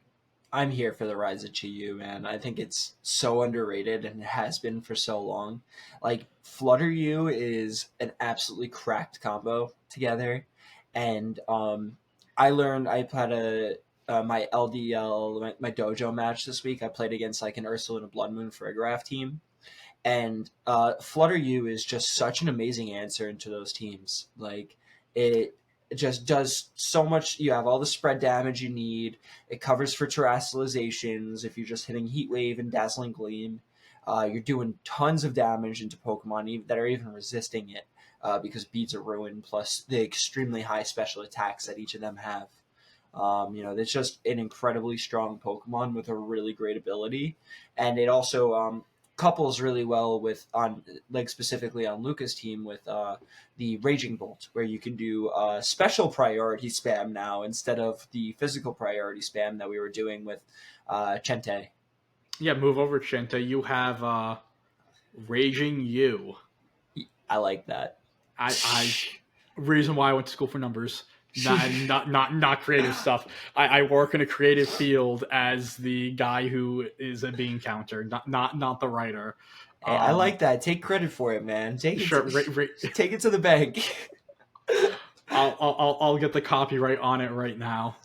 I'm here for the rise of Chi-Yu, man. I think it's so underrated and has been for so long. Like, Flutter U is an absolutely cracked combo together. And I had my LDL, my dojo match this week. I played against like an Ursula and a Blood Moon for a graph team. And Flutter U is just such an amazing answer into those teams. Like, it just does so much. You have all the spread damage you need. It covers for terrestrializations if you're just hitting Heat Wave and Dazzling Gleam. You're doing tons of damage into Pokemon that are even resisting it because Beads of Ruin plus the extremely high special attacks that each of them have. It's just an incredibly strong Pokemon with a really great ability, and it also couples really well with specifically on Luca's team with the Raging Bolt, where you can do special priority spam now instead of the physical priority spam that we were doing with Chente. Yeah, move over, Chente. You have Raging U. I like that. I reason why I went to school for numbers. Not creative stuff. I work in a creative field as the guy who is being countered, not the writer. Hey, I like that. Take credit for it, man. Take it to the bank. I'll get the copyright on it right now.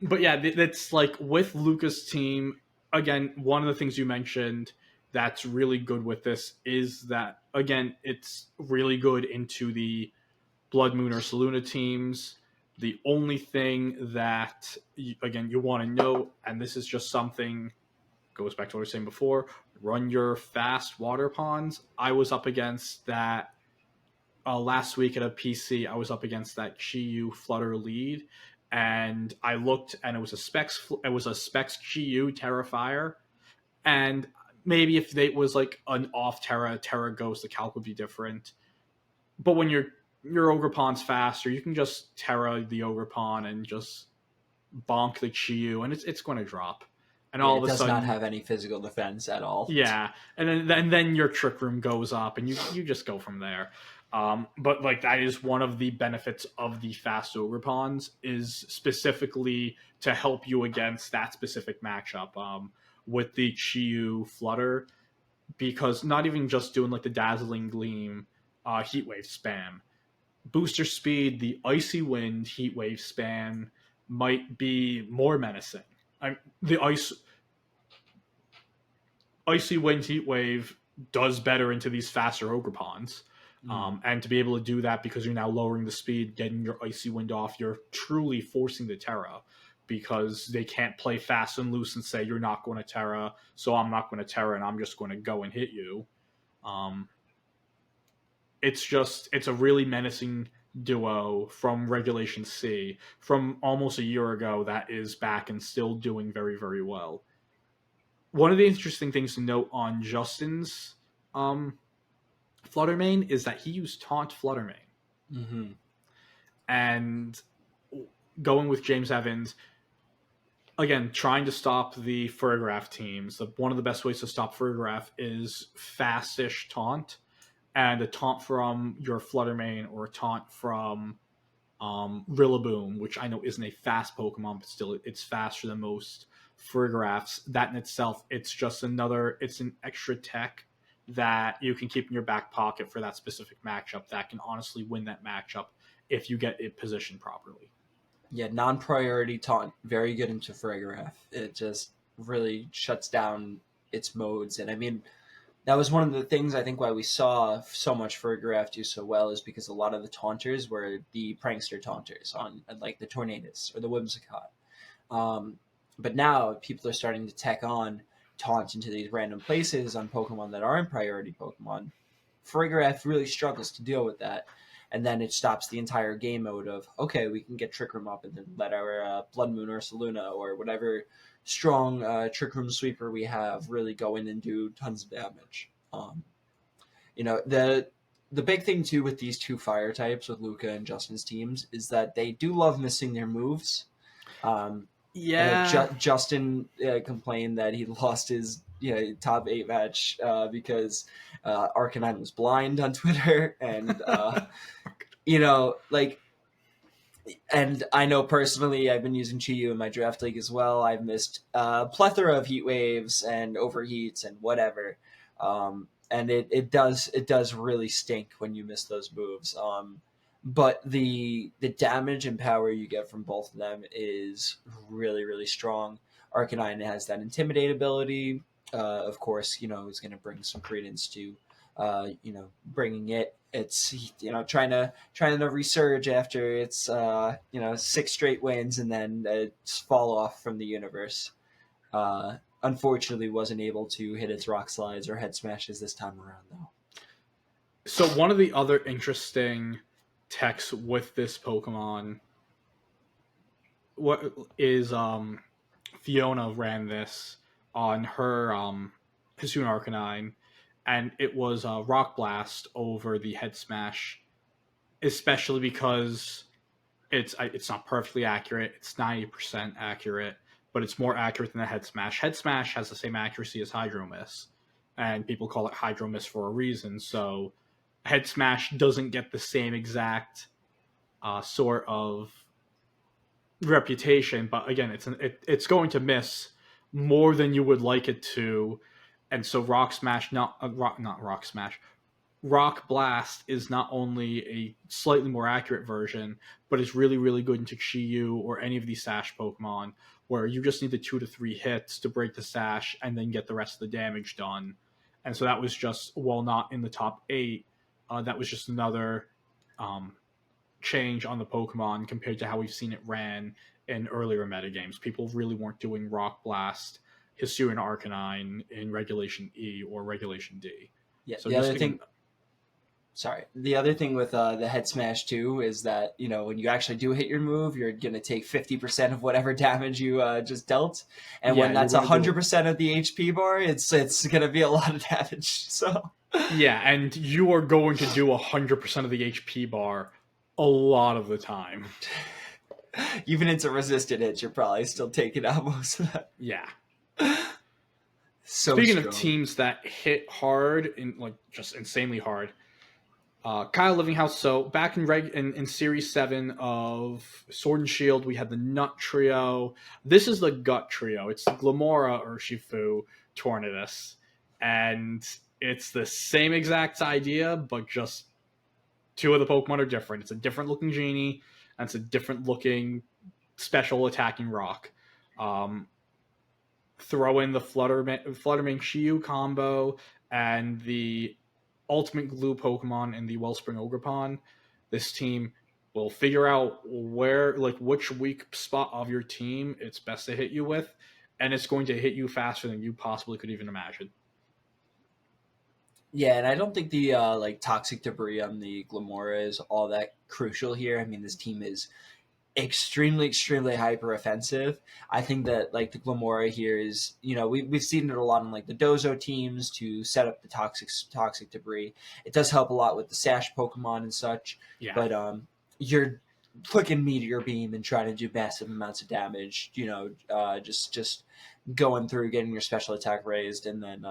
But yeah, that's like with Luca's team. Again, one of the things you mentioned that's really good with this is that, again, it's really good into the Blood Moon or Saluna teams. The only thing that, again, you want to know, and this is just something, goes back to what I was saying before, run your fast water ponds. I was up against that last week at a PC. I was up against that Chi-Yu Flutter lead, and I looked, and it was a specs Chi-Yu Terrafire, and maybe if it was like an off Terra Ghost, the calc would be different. But when your Ogerpon's faster, you can just Terra the Ogerpon and just bonk the Chi-Yu, and it's going to drop. And all of a sudden, it does not have any physical defense at all. Yeah, and then your Trick Room goes up, and you just go from there. But like that is one of the benefits of the fast Ogerpons, is specifically to help you against that specific matchup with the Chi-Yu Flutter, because not even just doing like the Dazzling Gleam Heat Wave spam. Booster speed, the Icy Wind Heat Wave spam might be more menacing. The Icy Wind Heat Wave does better into these faster Ogerpons. And to be able to do that because you're now lowering the speed, getting your Icy Wind off, you're truly forcing the Terra, because they can't play fast and loose and say, you're not going to Terra, so I'm not going to Terra, and I'm just going to go and hit you. It's a really menacing duo from Regulation C from almost a year ago that is back and still doing very, very well. One of the interesting things to note on Justin's Fluttermane is that he used Taunt Fluttermane. Mm-hmm. And going with James Evans, again, trying to stop the Furgraph teams. One of the best ways to stop Furgraph is fast-ish taunt, and a taunt from your Fluttermane or a taunt from Rillaboom, which I know isn't a fast Pokemon, but still it's faster than most Furgraphs. That in itself, it's an extra tech that you can keep in your back pocket for that specific matchup that can honestly win that matchup if you get it positioned properly. Yeah, non-priority taunt, very good into Farigiraf. It just really shuts down its modes. And I mean, that was one of the things I think why we saw so much Farigiraf do so well is because a lot of the taunters were the prankster taunters on like the Tornadus or the Whimsicott. But now people are starting to tack on taunt into these random places on Pokemon that aren't priority Pokemon. Farigiraf really struggles to deal with that. And then it stops the entire game mode of, okay, we can get Trick Room up and then let our Blood Moon or Saluna or whatever strong Trick Room sweeper we have really go in and do tons of damage. The big thing, too, with these two fire types, with Luca and Justin's teams, is that they do love missing their moves. Justin complained that he lost his top 8 match because Arcanine was blind on Twitter, and and I know personally I've been using Chi-Yu in my draft league as well. I've missed a plethora of heat waves and overheats and whatever, and it does really stink when you miss those moves. But the damage and power you get from both of them is really, really strong. Arcanine has that Intimidate ability. Of course, is going to bring some credence to, bringing it. It's, trying to resurge after its, 6 straight wins and then fall off from the universe. Unfortunately, wasn't able to hit its Rock Slides or Head Smashes this time around, though. So one of the other interesting techs with this Pokemon Fiona ran this on her Hisuian Arcanine, and it was Rock Blast over the Head Smash, especially because it's not perfectly accurate. It's 90% accurate, but it's more accurate than the Head Smash. Head Smash has the same accuracy as Hydro Miss, and people call it Hydro Miss for a reason. So Head Smash doesn't get the same exact sort of reputation, but again, it's going to miss more than you would like it to, and so Rock Blast is not only a slightly more accurate version, but it's really, really good into Chi-Yu or any of these Sash Pokemon, where you just need the 2 to 3 hits to break the Sash and then get the rest of the damage done. And so that was just, while not in the top 8, that was just another change on the Pokemon compared to how we've seen it ran in earlier metagames. People really weren't doing Rock Blast, Hisuian Arcanine in Regulation E or Regulation D. Yeah, so the other thing with the Head Smash too is that when you actually do hit your move, you're gonna take 50% of whatever damage you just dealt, and when that's 100% of the HP bar, it's gonna be a lot of damage. So yeah, and you are going to do 100% of the HP bar a lot of the time. Even into resisted hits, you're probably still taking out most of that. Yeah. So speaking strong. Of teams that hit hard, just insanely hard, Kyle Livinghouse. So back in Series 7 of Sword and Shield, we had the Nut Trio. This is the Gut Trio. It's the Glimmora, Urshifu, Tornadus. And it's the same exact idea, but just 2 of the Pokemon are different. It's a different looking genie, and it's a different looking special attacking rock. Throw in the Fluttermane Chi-Yu combo and the Ultimate Glue Pokemon in the Wellspring Ogerpon. This team will figure out which weak spot of your team it's best to hit you with, and it's going to hit you faster than you possibly could even imagine. Yeah, and I don't think the toxic debris on the Glimmora is all that crucial here. I mean, this team is extremely, extremely hyper offensive. I think that the Glimmora here is, we've seen it a lot in the Dozo teams to set up the toxic debris. It does help a lot with the Sash Pokemon and such. Yeah. But you're clicking Meteor Beam and trying to do massive amounts of damage. Just going through, getting your special attack raised, and then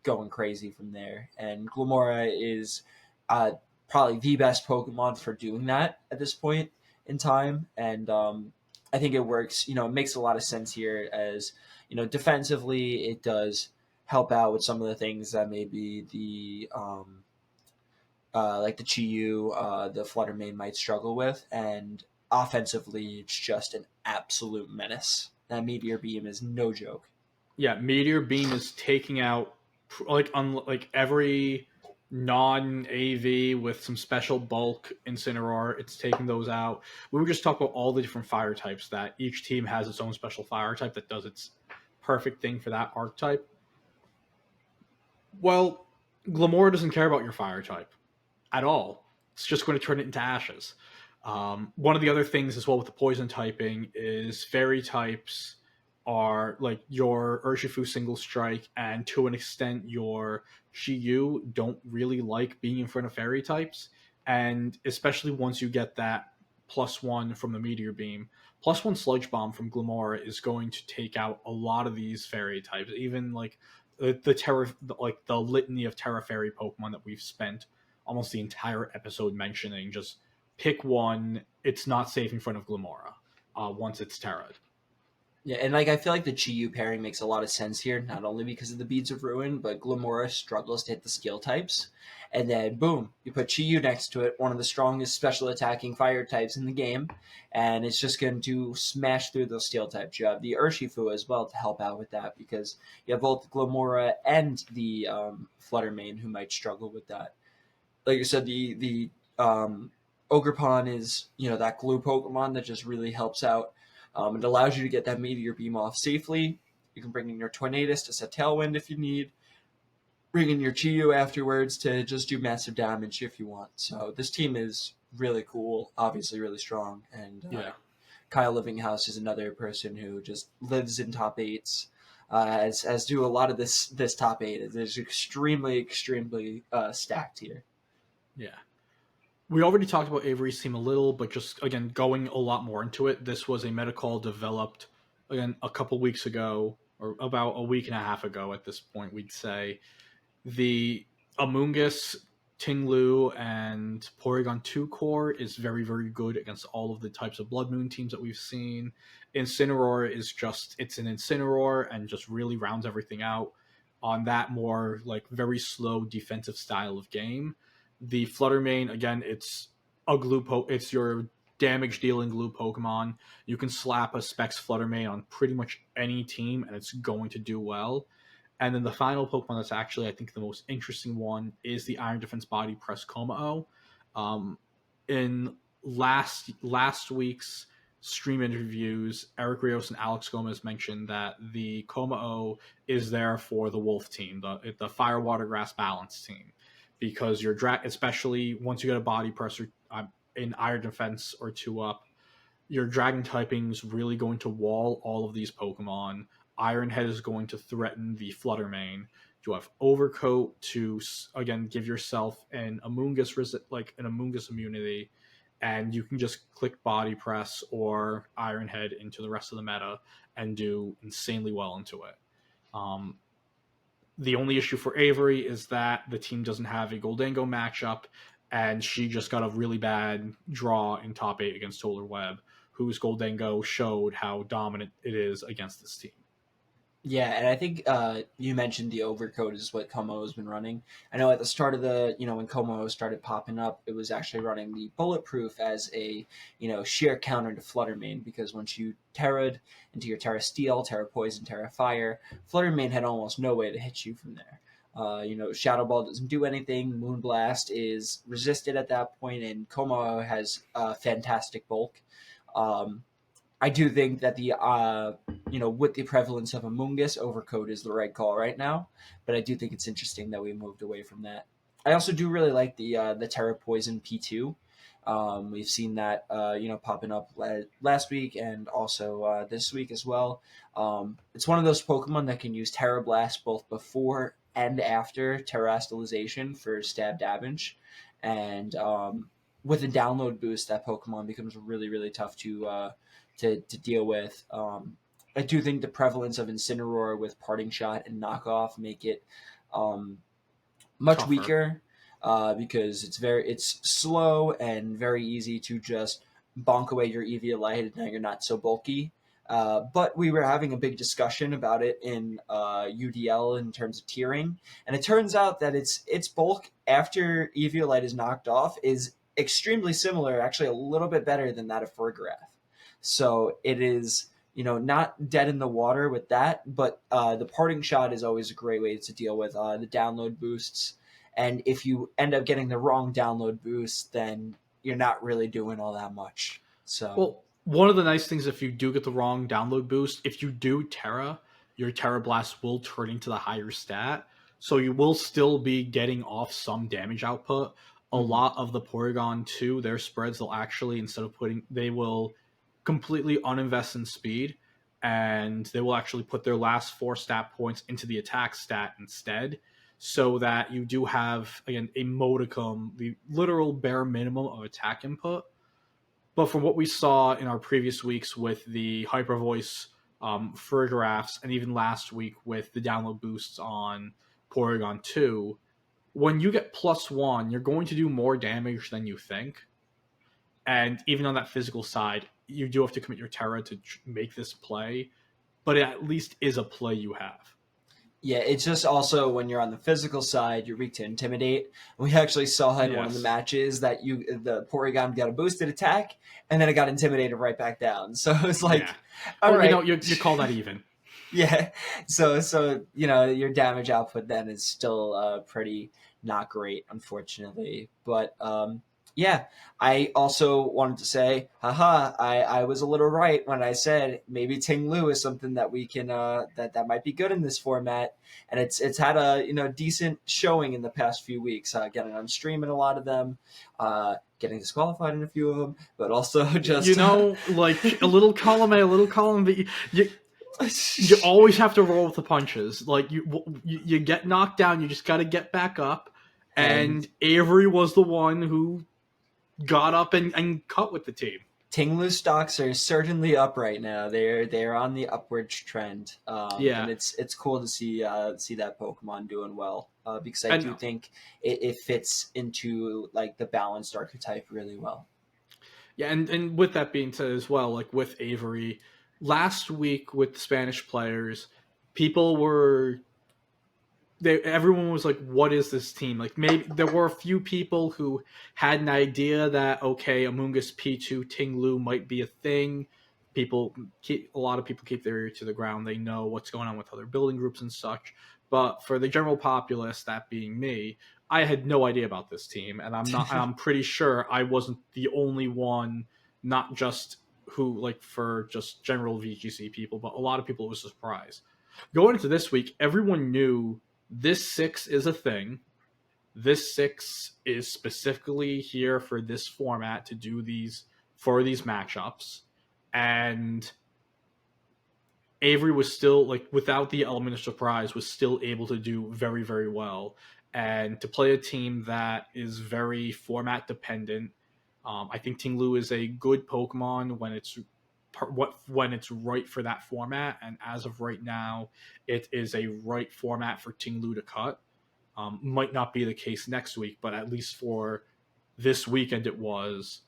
going crazy from there. And Glamora is probably the best Pokemon for doing that at this point in time, and I think it works. It makes a lot of sense here, as defensively it does help out with some of the things that maybe the like the Chi-Yu, the Fluttermane might struggle with, and offensively it's just an absolute menace. That Meteor Beam is no joke. Yeah, Meteor Beam is taking out like every non AV with some special bulk Incineroar. It's taking those out. We were just talking about all the different fire types, that each team has its own special fire type that does its perfect thing for that archetype. Well, Glamora doesn't care about your fire type at all. It's just going to turn it into ashes. One of the other things as well with the poison typing is fairy types are like your Urshifu single strike, and to an extent your Chi-Yu don't really like being in front of fairy types, and especially once you get that +1 from the Meteor Beam, +1 Sludge Bomb from Glamora is going to take out a lot of these fairy types, even like the Terra, like the litany of Terra Fairy Pokemon that we've spent almost the entire episode mentioning. Just pick one, it's not safe in front of Glamora once it's Terra'd. Yeah, and I feel like the Chi-Yu pairing makes a lot of sense here, not only because of the Beads of Ruin, but Glamora struggles to hit the skill types. And then, boom, you put Chi-Yu next to it, one of the strongest special attacking fire types in the game, and it's just going to smash through those steel types. You have the Urshifu as well to help out with that, because you have both Glamora and the Fluttermane who might struggle with that. Like you said, the Ogerpon is, that glue Pokemon that just really helps out. It allows you to get that Meteor Beam off safely. You can bring in your Tornadus to set Tailwind if you need. Bring in your Chi-Yu afterwards to just do massive damage if you want. So this team is really cool, obviously really strong. And Kyle Livinghouse is another person who just lives in top 8s, as do a lot of this top 8. It's extremely stacked here. Yeah. We already talked about Avery's team a little, but just, again, going a lot more into it, this was a Metacall developed, again, a couple weeks ago, or about a week and a half ago at this point, we'd say. The Amoonguss, Tinglu, and Porygon 2 core is very, very good against all of the types of Blood Moon teams that we've seen. Incineroar is just, it's an Incineroar and just really rounds everything out on that more, like, very slow defensive style of game. The Fluttermane, again, it's a it's your damage dealing glue Pokemon. You can slap a Specs Fluttermane on pretty much any team and it's going to do well. And then the final Pokemon that's actually, I think, the most interesting one is the Iron Defense Body Press Komao. In last week's stream interviews, Eric Rios and Alex Gomez mentioned that the Komao is there for the Wolf team, the Fire, Water, Grass Balance team. Because your especially once you get a body presser in Iron Defense or 2-up, your Dragon typing is really going to wall all of these Pokemon. Iron Head is going to threaten the Fluttermane. You have Overcoat to, again, give yourself an Amoonguss immunity, and you can just click Body Press or Iron Head into the rest of the meta and do insanely well into it. The only issue for Avery is that the team doesn't have a Goldango matchup, and she just got a really bad draw in top 8 against Toler Webb, whose Goldango showed how dominant it is against this team. Yeah, and I think you mentioned the Overcoat is what Como has been running. I know at the start of when Como started popping up, it was actually running the Bulletproof as a, sheer counter to Fluttermane, because once you Terra'd into your Terra Steel, Terra Poison, Terra Fire, Fluttermane had almost no way to hit you from there. Shadow Ball doesn't do anything, Moonblast is resisted at that point, and Como has fantastic bulk. I do think that with the prevalence of Amoonguss, Overcoat is the right call right now. But I do think it's interesting that we moved away from that. I also do really like the Terra Poison P2. We've seen that popping up last week and also this week as well. It's one of those Pokemon that can use Terra Blast both before and after Terastallization for stab damage, and with a download boost, that Pokemon becomes really, really tough to deal with. I do think the prevalence of Incineroar with Parting Shot and Knockoff make it much Tougher. weaker because it's slow and very easy to just bonk away your Eviolite, and now you're not so bulky. But we were having a big discussion about it in UDL in terms of tiering, and it turns out that its bulk after Eviolite is knocked off is extremely similar, actually a little bit better than that of Farigiraf. So it is, not dead in the water with that, but the Parting Shot is always a great way to deal with the download boosts. And if you end up getting the wrong download boost, then you're not really doing all that much. So, Well, one of the nice things, if you do get the wrong download boost, if you do Terra, your Terra Blast will turn into the higher stat. So you will still be getting off some damage output. A lot of the Porygon 2, their spreads, they'll actually, they will completely uninvest in speed, and they will actually put their last 4 stat points into the attack stat instead, so that you do have, again, a modicum, the literal bare minimum of attack input. But from what we saw in our previous weeks with the Hyper Voice Farigirafs, and even last week with the download boosts on Porygon 2, when you get +1, you're going to do more damage than you think. And even on that physical side, you do have to commit your Terra to make this play, but it at least is a play you have. yeah, it's just also when you're on the physical side, you're weak to Intimidate. We actually saw in one of the matches that the Porygon got a boosted attack, and then it got intimidated right back down. So it's like, all right, you call that even. Yeah, so your damage output then is still pretty not great, unfortunately. But yeah, I also wanted to say, I was a little right when I said maybe Ting Lu is something that we can that might be good in this format, and it's had a decent showing in the past few weeks, getting on stream in a lot of them, getting disqualified in a few of them, but also just like a little column, but you always have to roll with the punches. Like you get knocked down, you just got to get back up. And Avery was the one who got up and cut with the team. Ting Lu stocks are certainly up right now. They're on the upward trend. And it's cool to see that Pokemon doing well, because I do think it fits into like the balanced archetype really well. Yeah, and with that being said as well, like with Avery, last week with the Spanish players, everyone was like, what is this team? Like, maybe there were a few people who had an idea that, okay, Amoonguss P2 Ting Lu might be a thing. A lot of people keep their ear to the ground. They know what's going on with other building groups and such. But for the general populace, that being me, I had no idea about this team, and I'm pretty sure I wasn't the only one, not just for just general VGC people, but a lot of people, it was a surprise. Going into this week, everyone knew this 6 is a thing. This 6 is specifically here for this format to do these matchups. And Avery was still, like, without the element of surprise, was still able to do very, very well. And to play a team that is very format dependent, I think Ting Lu is a good Pokemon when it's right for that format, and as of right now, it is a right format for Ting Lu to cut. Might not be the case next week, but at least for this weekend it was.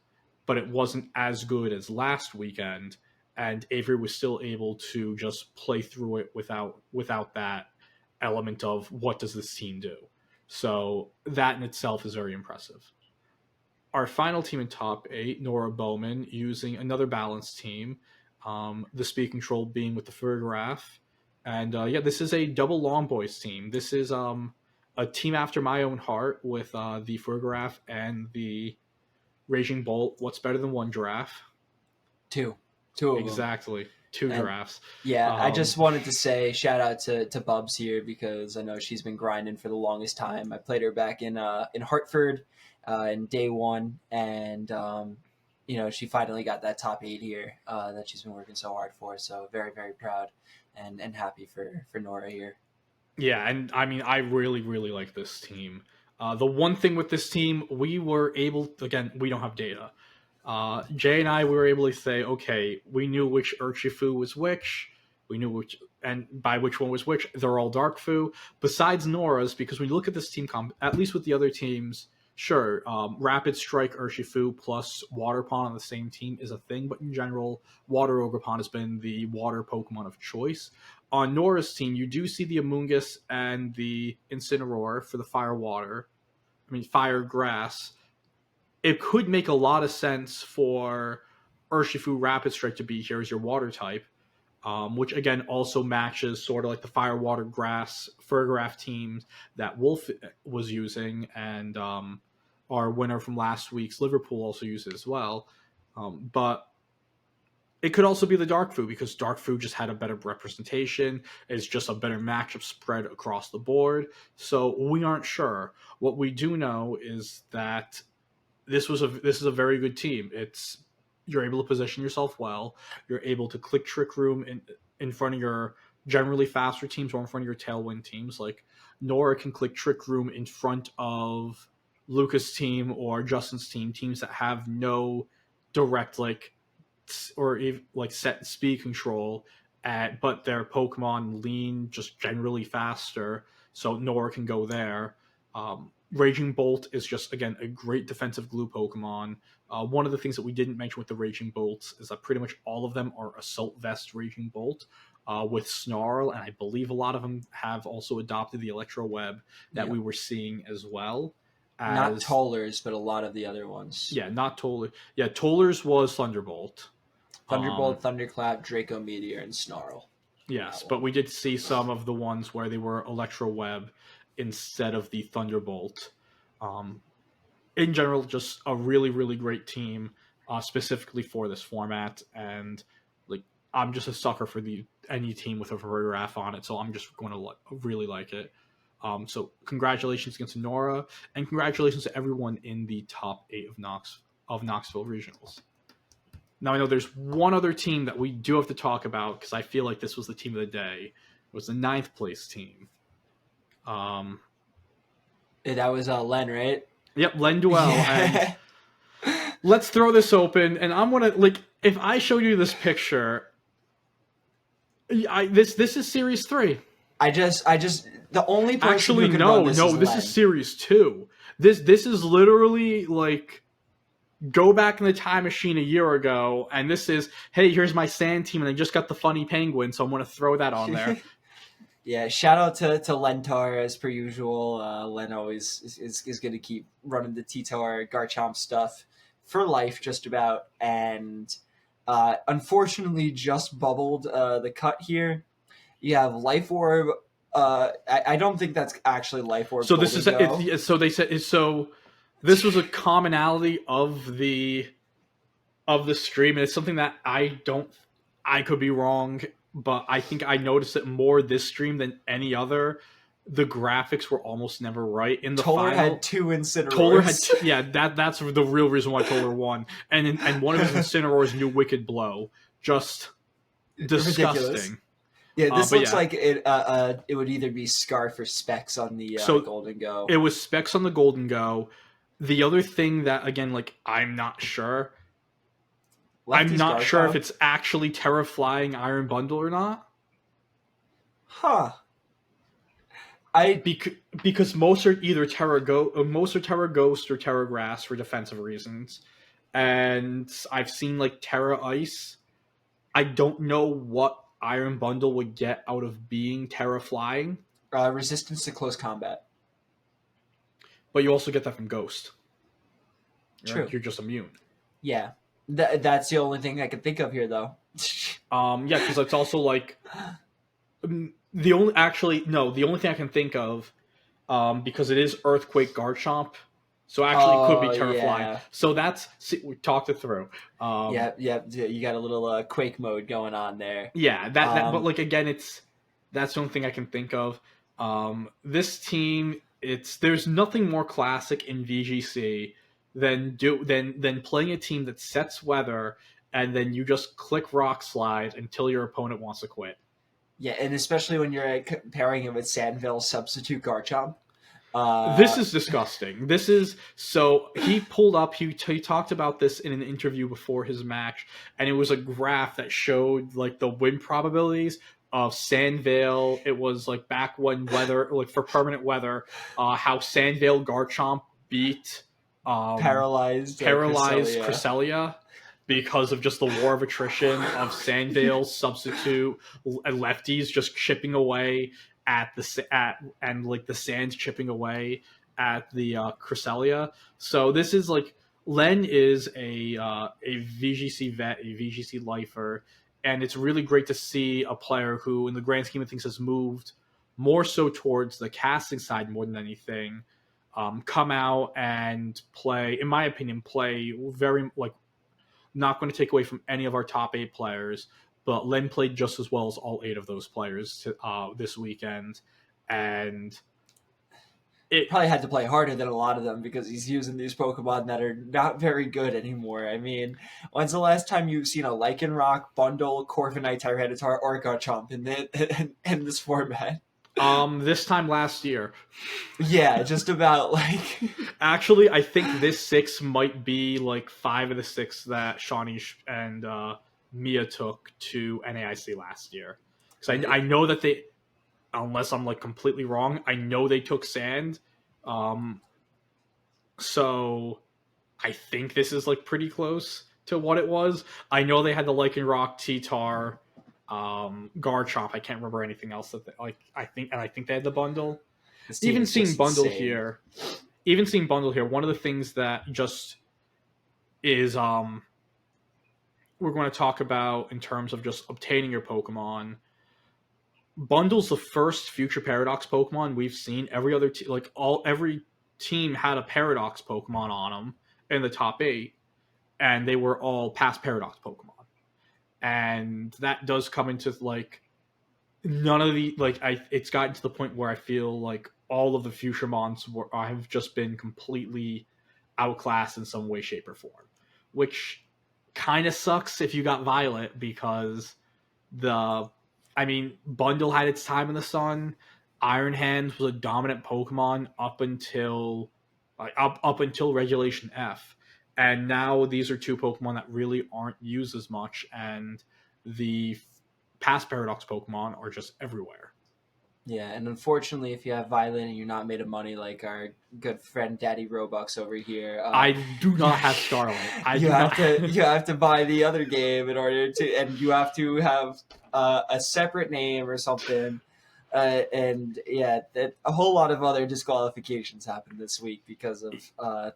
But it wasn't as good as last weekend, and Avery was still able to just play through it without that element of what does this team do. So that in itself is very impressive. Our final team in top 8, Nora Bowman, using another balanced team, the speed control being with the Farigiraf. And this is a double Long Boys team. This is a team after my own heart with the Farigiraf and the Raging Bolt. What's better than one giraffe? Two of exactly. Them. Two giraffes. Yeah, I just wanted to say shout out to Bubs here, because I know she's been grinding for the longest time. I played her back in Hartford in day 1, and she finally got that top 8 here that she's been working so hard for. So very, very proud and happy for Nora here. Yeah, and I mean, I really, really like this team. The one thing with this team, we were able to, again, we don't have data. Jay and I, we were able to say, okay, we knew which Urshifu was which, we knew which, and by which one was which. They're all Dark Fu. Besides Nora's, because when you look at this team comp, at least with the other teams, sure, Rapid Strike Urshifu plus Water Pond on the same team is a thing, but in general, Water Ogerpon has been the water Pokemon of choice. On Nora's team, you do see the Amoonguss and the Incineroar for the Fire Grass. It could make a lot of sense for Urshifu Rapid Strike to be here as your water type, which again also matches sort of like the Fire, Water, Grass, Fergraph teams that Wolf was using, and our winner from last week's Liverpool also used it as well. But it could also be the Dark Fu, because Dark Fu just had a better representation. It's just a better matchup spread across the board. So we aren't sure. What we do know is that this is a very good team. You're able to position yourself well. You're able to click Trick Room in front of your generally faster teams or in front of your Tailwind teams. Like Nora can click Trick Room in front of Lucas' team or Justin's team, teams that have no direct or even set speed control, but their Pokemon lean just generally faster, so Nora can go there. Raging Bolt is just, again, a great defensive glue Pokemon. One of the things that we didn't mention with the Raging Bolts is that pretty much all of them are Assault Vest Raging Bolt with Snarl, and I believe a lot of them have also adopted the Electro Web that we were seeing as well. Not Toler's, but a lot of the other ones. Yeah, not Toler. Yeah, Toler's was Thunderbolt. Thunderbolt, Thunderclap, Draco Meteor, and Snarl. Yes, but we did see some of the ones where they were Electro Web instead of the Thunderbolt. In general, just a really, really great team, specifically for this format. And I'm just a sucker for any team with a Vergraph on it, so I'm just going to really like it. So congratulations against Nora, and congratulations to everyone in the top 8 of Knoxville regionals. Now, I know there's one other team that we do have to talk about, because I feel like this was the team of the day. It was the 9th place team. That was Len, right? Yep, Len Duel. Yeah. And let's throw this open, and I'm going to, if I show you this picture, this is Series 3. The only person actually, who can no, run this is this Len. Is Series 2. This is literally, go back in the time machine a year ago, and this is, hey, here's my sand team, and I just got the funny penguin, so I'm going to throw that on there. Yeah, shout out to Lentar as per usual. Len always is going to keep running the T-Tar Garchomp stuff for life, just about. And unfortunately, just bubbled the cut here. You have Life Orb. I don't think that's actually Life Orb. So this is so they said so. This was a commonality of the stream, and it's something that I could be wrong, but I think I noticed it more this stream than any other. The graphics were almost never right in the Toler final. had 2 Incineroars. Toler had that's the real reason why Toler won, and one of his Incineroars knew Wicked Blow, just disgusting. Ridiculous. Yeah, this looks like it would either be Scarf or Specs on the Golden Go. It was Specs on the Golden Go. The other thing that, again, I'm not sure. I'm not sure if it's actually Terra Flying Iron Bundle or not. Huh. Because most are either Terra Ghost or Terra Grass for defensive reasons. And I've seen, Terra Ice. I don't know what Iron Bundle would get out of being Terra Flying. Resistance to close combat. But you also get that from Ghost. True. You're just immune. Yeah. That's the only thing I can think of here, though. Yeah, because it's also the only thing I can think of, because it is Earthquake Garchomp, so actually it could be Terra Flying. Yeah. So we talked it through. Yeah, you got a little Quake mode going on there. Yeah, but again, that's the only thing I can think of. This team, there's nothing more classic in VGC than playing a team that sets weather and then you just click Rock Slide until your opponent wants to quit. Yeah, and especially when you're pairing it with Sandville's substitute Garchomp. This is disgusting. This is so he pulled up. He talked about this in an interview before his match, and it was a graph that showed like the win probabilities of Sandvale. It was like back when weather, like for permanent weather, how Sandvale Garchomp beat paralyzed Cresselia because of just the war of attrition of Sandvale's substitute and lefties just chipping away at and like the Sands chipping away at the Cresselia. So this is like Len is a VGC vet, a VGC lifer, and it's really great to see a player who, in the grand scheme of things, has moved more so towards the casting side more than anything. Come out and play, in my opinion, play very like not going to take away from any of our top 8 players, but Len played just as well as all 8 of those players this weekend, and it probably had to play harder than a lot of them because he's using these Pokemon that are not very good anymore. I mean, when's the last time you've seen a Lycanroc, Bundle, Corviknight, Tyranitar, or Garchomp in this format? This time last year. Yeah, just about like. Actually, I think this 6 might be like 5 of the 6 that Shawnee and Mia took to NAIC last year. Because I know that they, unless I'm like completely wrong, I know they took Sand. So I think this is like pretty close to what it was. I know they had the Lycanroc, T-Tar, Garchomp. I can't remember anything else that I think they had the bundle. Even seeing bundle here, one of the things that just is we're going to talk about in terms of just obtaining your Pokemon. Bundle's the first Future Paradox Pokemon we've seen. Every other every team had a Paradox Pokemon on them in the top 8, and they were all past Paradox Pokemon. And that does come into like none of the it's gotten to the point where I feel like all of the Future Mons have just been completely outclassed in some way, shape, or form, which kind of sucks if you got Violet because Bundle had its time in the sun. Iron Hands was a dominant Pokemon up until Regulation F. And now these are 2 Pokemon that really aren't used as much, and the past Paradox Pokemon are just everywhere. Yeah, and unfortunately, if you have Violet and you're not made of money like our good friend Daddy Robux over here, I do not have Scarlet. You have to buy the other game in order to, and you have to have a separate name or something. And yeah, a whole lot of other disqualifications happened this week because of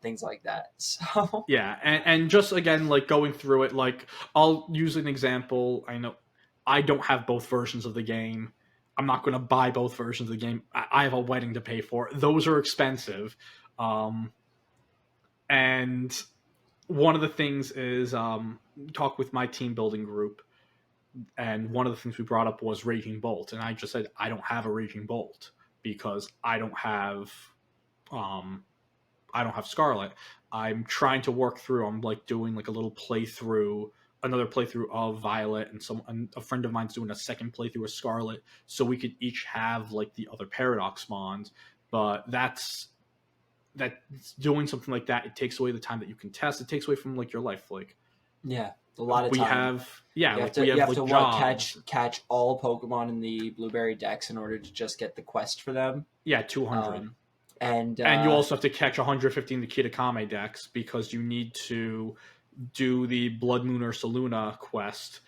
things like that. So yeah, and just again, like going through it, like I'll use an example. I know I don't have both versions of the game. I'm not going to buy both versions of the game. I have a wedding to pay for. Those are expensive. And one of the things is talk with my team building group. And one of the things we brought up was Raging Bolt. And I just said, I don't have a Raging Bolt because I don't have Scarlet. I'm trying to work through. I'm like doing like a little another playthrough of Violet, and a friend of mine's doing a second playthrough of Scarlet, so we could each have like the other Paradox Mons. But that's doing something like that. It takes away the time that you can test. It takes away from like your life. Like yeah, a lot of time. You have to catch all Pokemon in the Blueberry Dex in order to just get the quest for them. Yeah, 200. And you also have to catch 150 in the Kitakami Dex because you need to do the Blood Moon or Saluna quest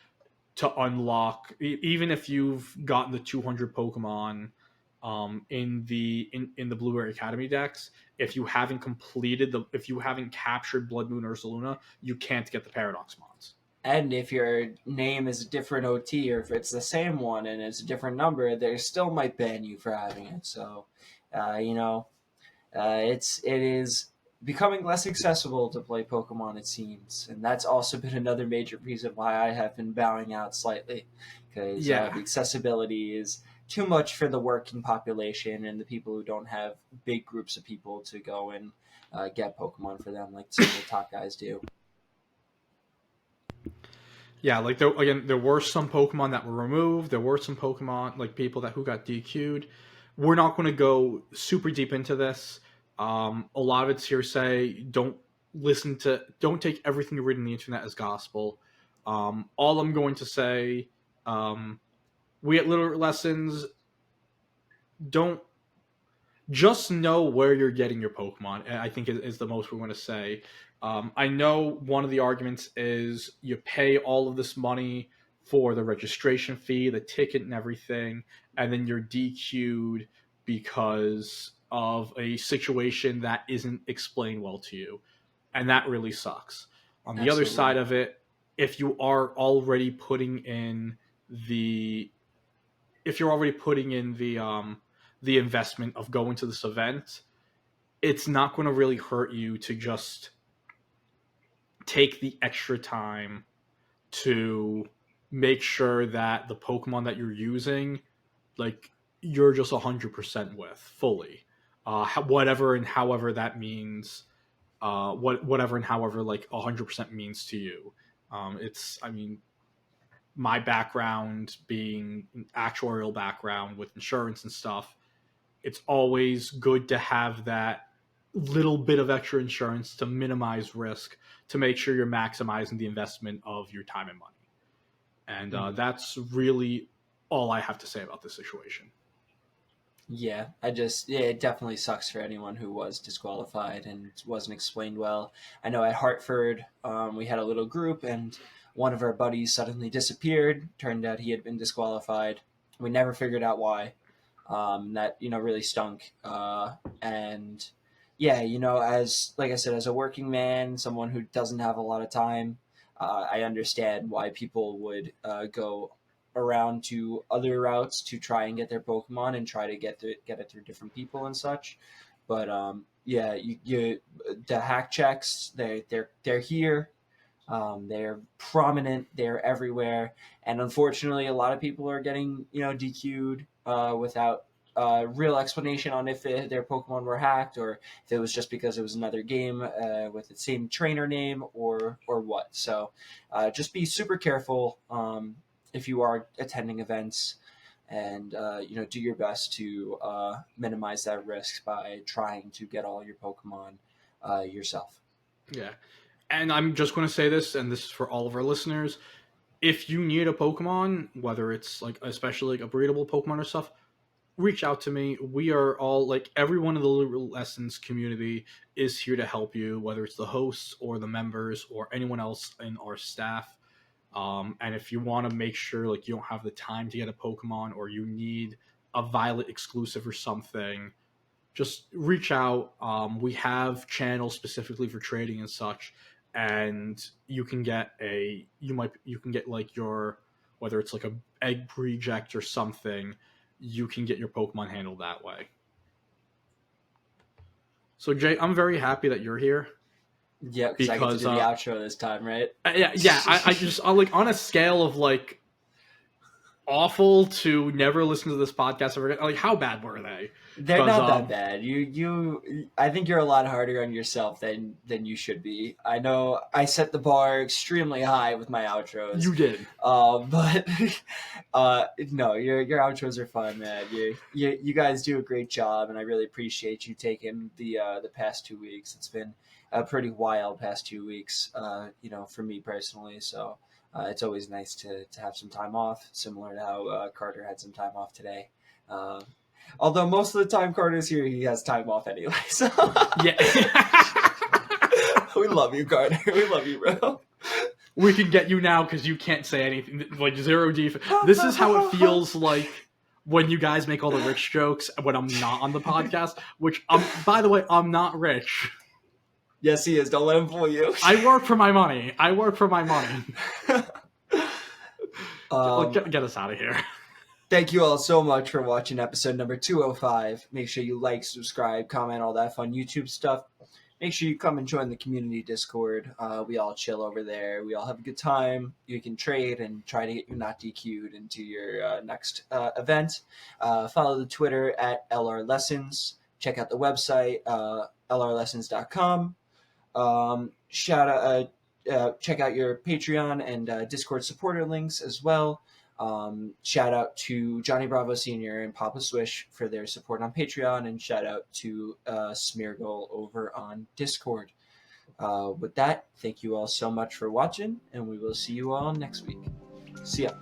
to unlock, even if you've gotten the 200 Pokemon in the Blueberry Academy Dex, if you haven't captured Blood Moon or Saluna, you can't get the Paradox Mons. And if your name is a different OT, or if it's the same one and it's a different number, they still might ban you for having it. So, it is becoming less accessible to play Pokemon, it seems, and that's also been another major reason why I have been bowing out slightly, because the accessibility is too much for the working population and the people who don't have big groups of people to go and get Pokemon for them like some of the top guys do. Yeah, like there were some Pokemon that were removed. There were some Pokemon like people who got DQ'd. we're not going to go super deep into this. A lot of it's hearsay. Don't take everything you read on the internet as gospel. All I'm going to say, we at Littleroot Lessons don't just know where you're getting your Pokemon. I think is the most we're going to say. I know one of the arguments is you pay all of this money for the registration fee, the ticket, and everything, and then you're DQ'd because of a situation that isn't explained well to you, and that really sucks. On the other Absolutely. side of it, if you are already putting in the if you're already putting in the investment of going to this event, it's not going to really hurt you to just take the extra time to make sure that the Pokemon that you're using, like, you're just 100% with fully. Whatever and however that means, whatever and however like 100% means to you. I mean, my background being an actuarial background with insurance and stuff, it's always good to have that little bit of extra insurance to minimize risk, to make sure you're maximizing the investment of your time and money. And that's really all I have to say about this situation. Yeah, it definitely sucks for anyone who was disqualified and wasn't explained well. I know at Hartford, we had a little group, and one of our buddies suddenly disappeared. Turned out he had been disqualified. We never figured out why. That really stunk. And yeah, as like I said, as a working man, someone who doesn't have a lot of time, I understand why people would go around to other routes to try and get their Pokemon and try to get it through different people and such. But yeah, the hack checks, they're here. They're prominent. They're everywhere, and unfortunately, a lot of people are getting DQ'd without real explanation on if their Pokemon were hacked, or if it was just because it was another game with the same trainer name, or what. So just be super careful if you are attending events, and do your best to minimize that risk by trying to get all your Pokemon yourself. Yeah. And I'm just going to say this, and this is for all of our listeners. If you need a Pokemon, whether it's like especially like a breedable Pokemon or stuff, reach out to me. We are all like everyone in the Littleroot Lessons community is here to help you, whether it's the hosts or the members or anyone else in our staff. And if you want to make sure like you don't have the time to get a Pokemon, or you need a Violet exclusive or something, just reach out. We have channels specifically for trading and such, and you can get like your, whether it's like a egg reject or something, you can get your Pokemon handled that way. So Jay, I'm very happy that you're here. Yeah, because I get to do the outro this time, right? Yeah. I like, on a scale of like awful to never listen to this podcast ever again, like, how bad were they? They're not that bad. I think you're a lot harder on yourself than you should be. I know I set the bar extremely high with my outros. You did. But no, your outros are fun, man. You guys do a great job, and I really appreciate you taking the past 2 weeks. It's been a pretty wild past 2 weeks, for me personally. So it's always nice to have some time off, similar to how Carter had some time off today. Although most of the time Carter's here, he has time off anyway. So yeah. We love you, Carter. We love you, bro. We can get you now because you can't say anything. Like, zero defense. This is how it feels like when you guys make all the rich jokes when I'm not on the podcast, which, by the way, I'm not rich. Yes, he is. Don't let him fool you. I work for my money. Get us out of here. Thank you all so much for watching episode number 205. Make sure you like, subscribe, comment, all that fun YouTube stuff. Make sure you come and join the community Discord. We all chill over there. We all have a good time. You can trade and try to get you not DQ'd into your next event. Follow the Twitter at LR Lessons. Check out the website, lrlessons.com. Check out your Patreon and Discord supporter links as well. Shout out to Johnny Bravo Sr. and Papa Swish for their support on Patreon, and shout out to Smeargle over on Discord. With that, thank you all so much for watching, and we will see you all next week. See ya.